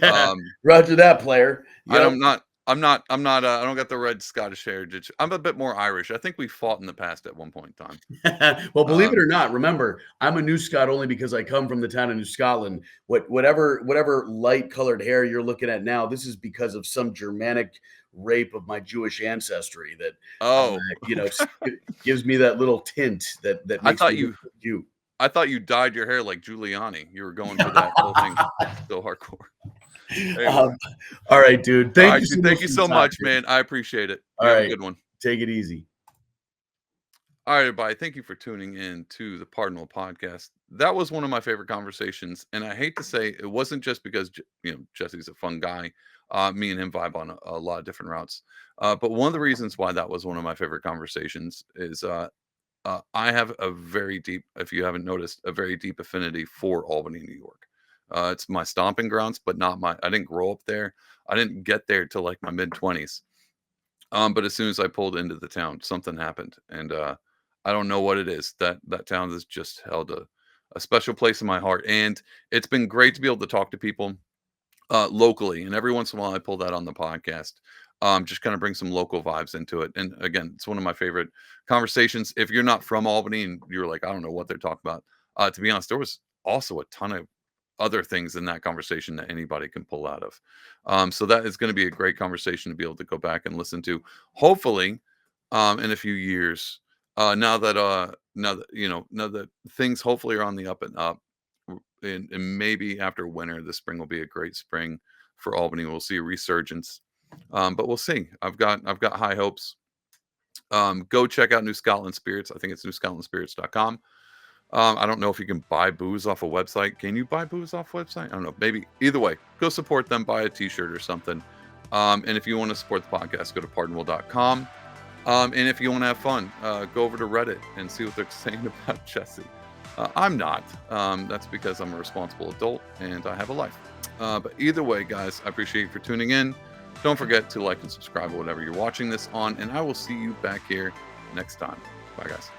um, Roger that, player. I Yep. don't not. I'm not. I don't got the red Scottish heritage. I'm a bit more Irish. I think we fought in the past at one point in time. Well, believe it Um, or not, remember, I'm a New Scot only because I come from the town of New Scotland. Whatever light colored hair you're looking at now, this is because of some Germanic rape of my Jewish ancestry that uh, oh, gives me that little tint that I makes thought me look you. like you. I thought you dyed your hair like Giuliani. You were going for that whole thing so hardcore. Anyway. Um, all right, dude. All Thank right, you so dude. much Thank you for the so time, much, dude. man. I appreciate it. All You have a right, good one. take it easy. All right, everybody. Thank you for tuning in to the Cardinal Podcast. That was one of my favorite conversations, and I hate to say it wasn't just because Jesse's a fun guy. Me and him vibe on a lot of different routes. But one of the reasons why that was one of my favorite conversations is I have a very deep, if you haven't noticed, a very deep affinity for Albany, New York. It's my stomping grounds, but not my. I didn't grow up there. I didn't get there till like my mid 20s. But as soon as I pulled into the town, something happened, and I don't know what it is. That town has just held a special place in my heart, and it's been great to be able to talk to people locally. And every once in a while, I pull that on the podcast, just kind of bring some local vibes into it. And again, it's one of my favorite conversations. If you're not from Albany and you're like, I don't know what they're talking about, to be honest, there was also a ton of other things in that conversation that anybody can pull out of. So that is going to be a great conversation to be able to go back and listen to. Hopefully, in a few years, now that things hopefully are on the up and up, and maybe after winter, the spring will be a great spring for Albany. We'll see a resurgence, but we'll see. I've got high hopes. Go check out New Scotland Spirits. I think it's newscotlandspirits.com. I don't know if you can buy booze off a website. Can you buy booze off a website? I don't know. Maybe either way, go support them, buy a t-shirt or something. And if you want to support the podcast, go to pardonable.com. And if you want to have fun, go over to Reddit and see what they're saying about Jesse. I'm not. That's because I'm a responsible adult and I have a life. But either way, guys, I appreciate you for tuning in. Don't forget to like and subscribe or whatever you're watching this on. And I will see you back here next time. Bye, guys.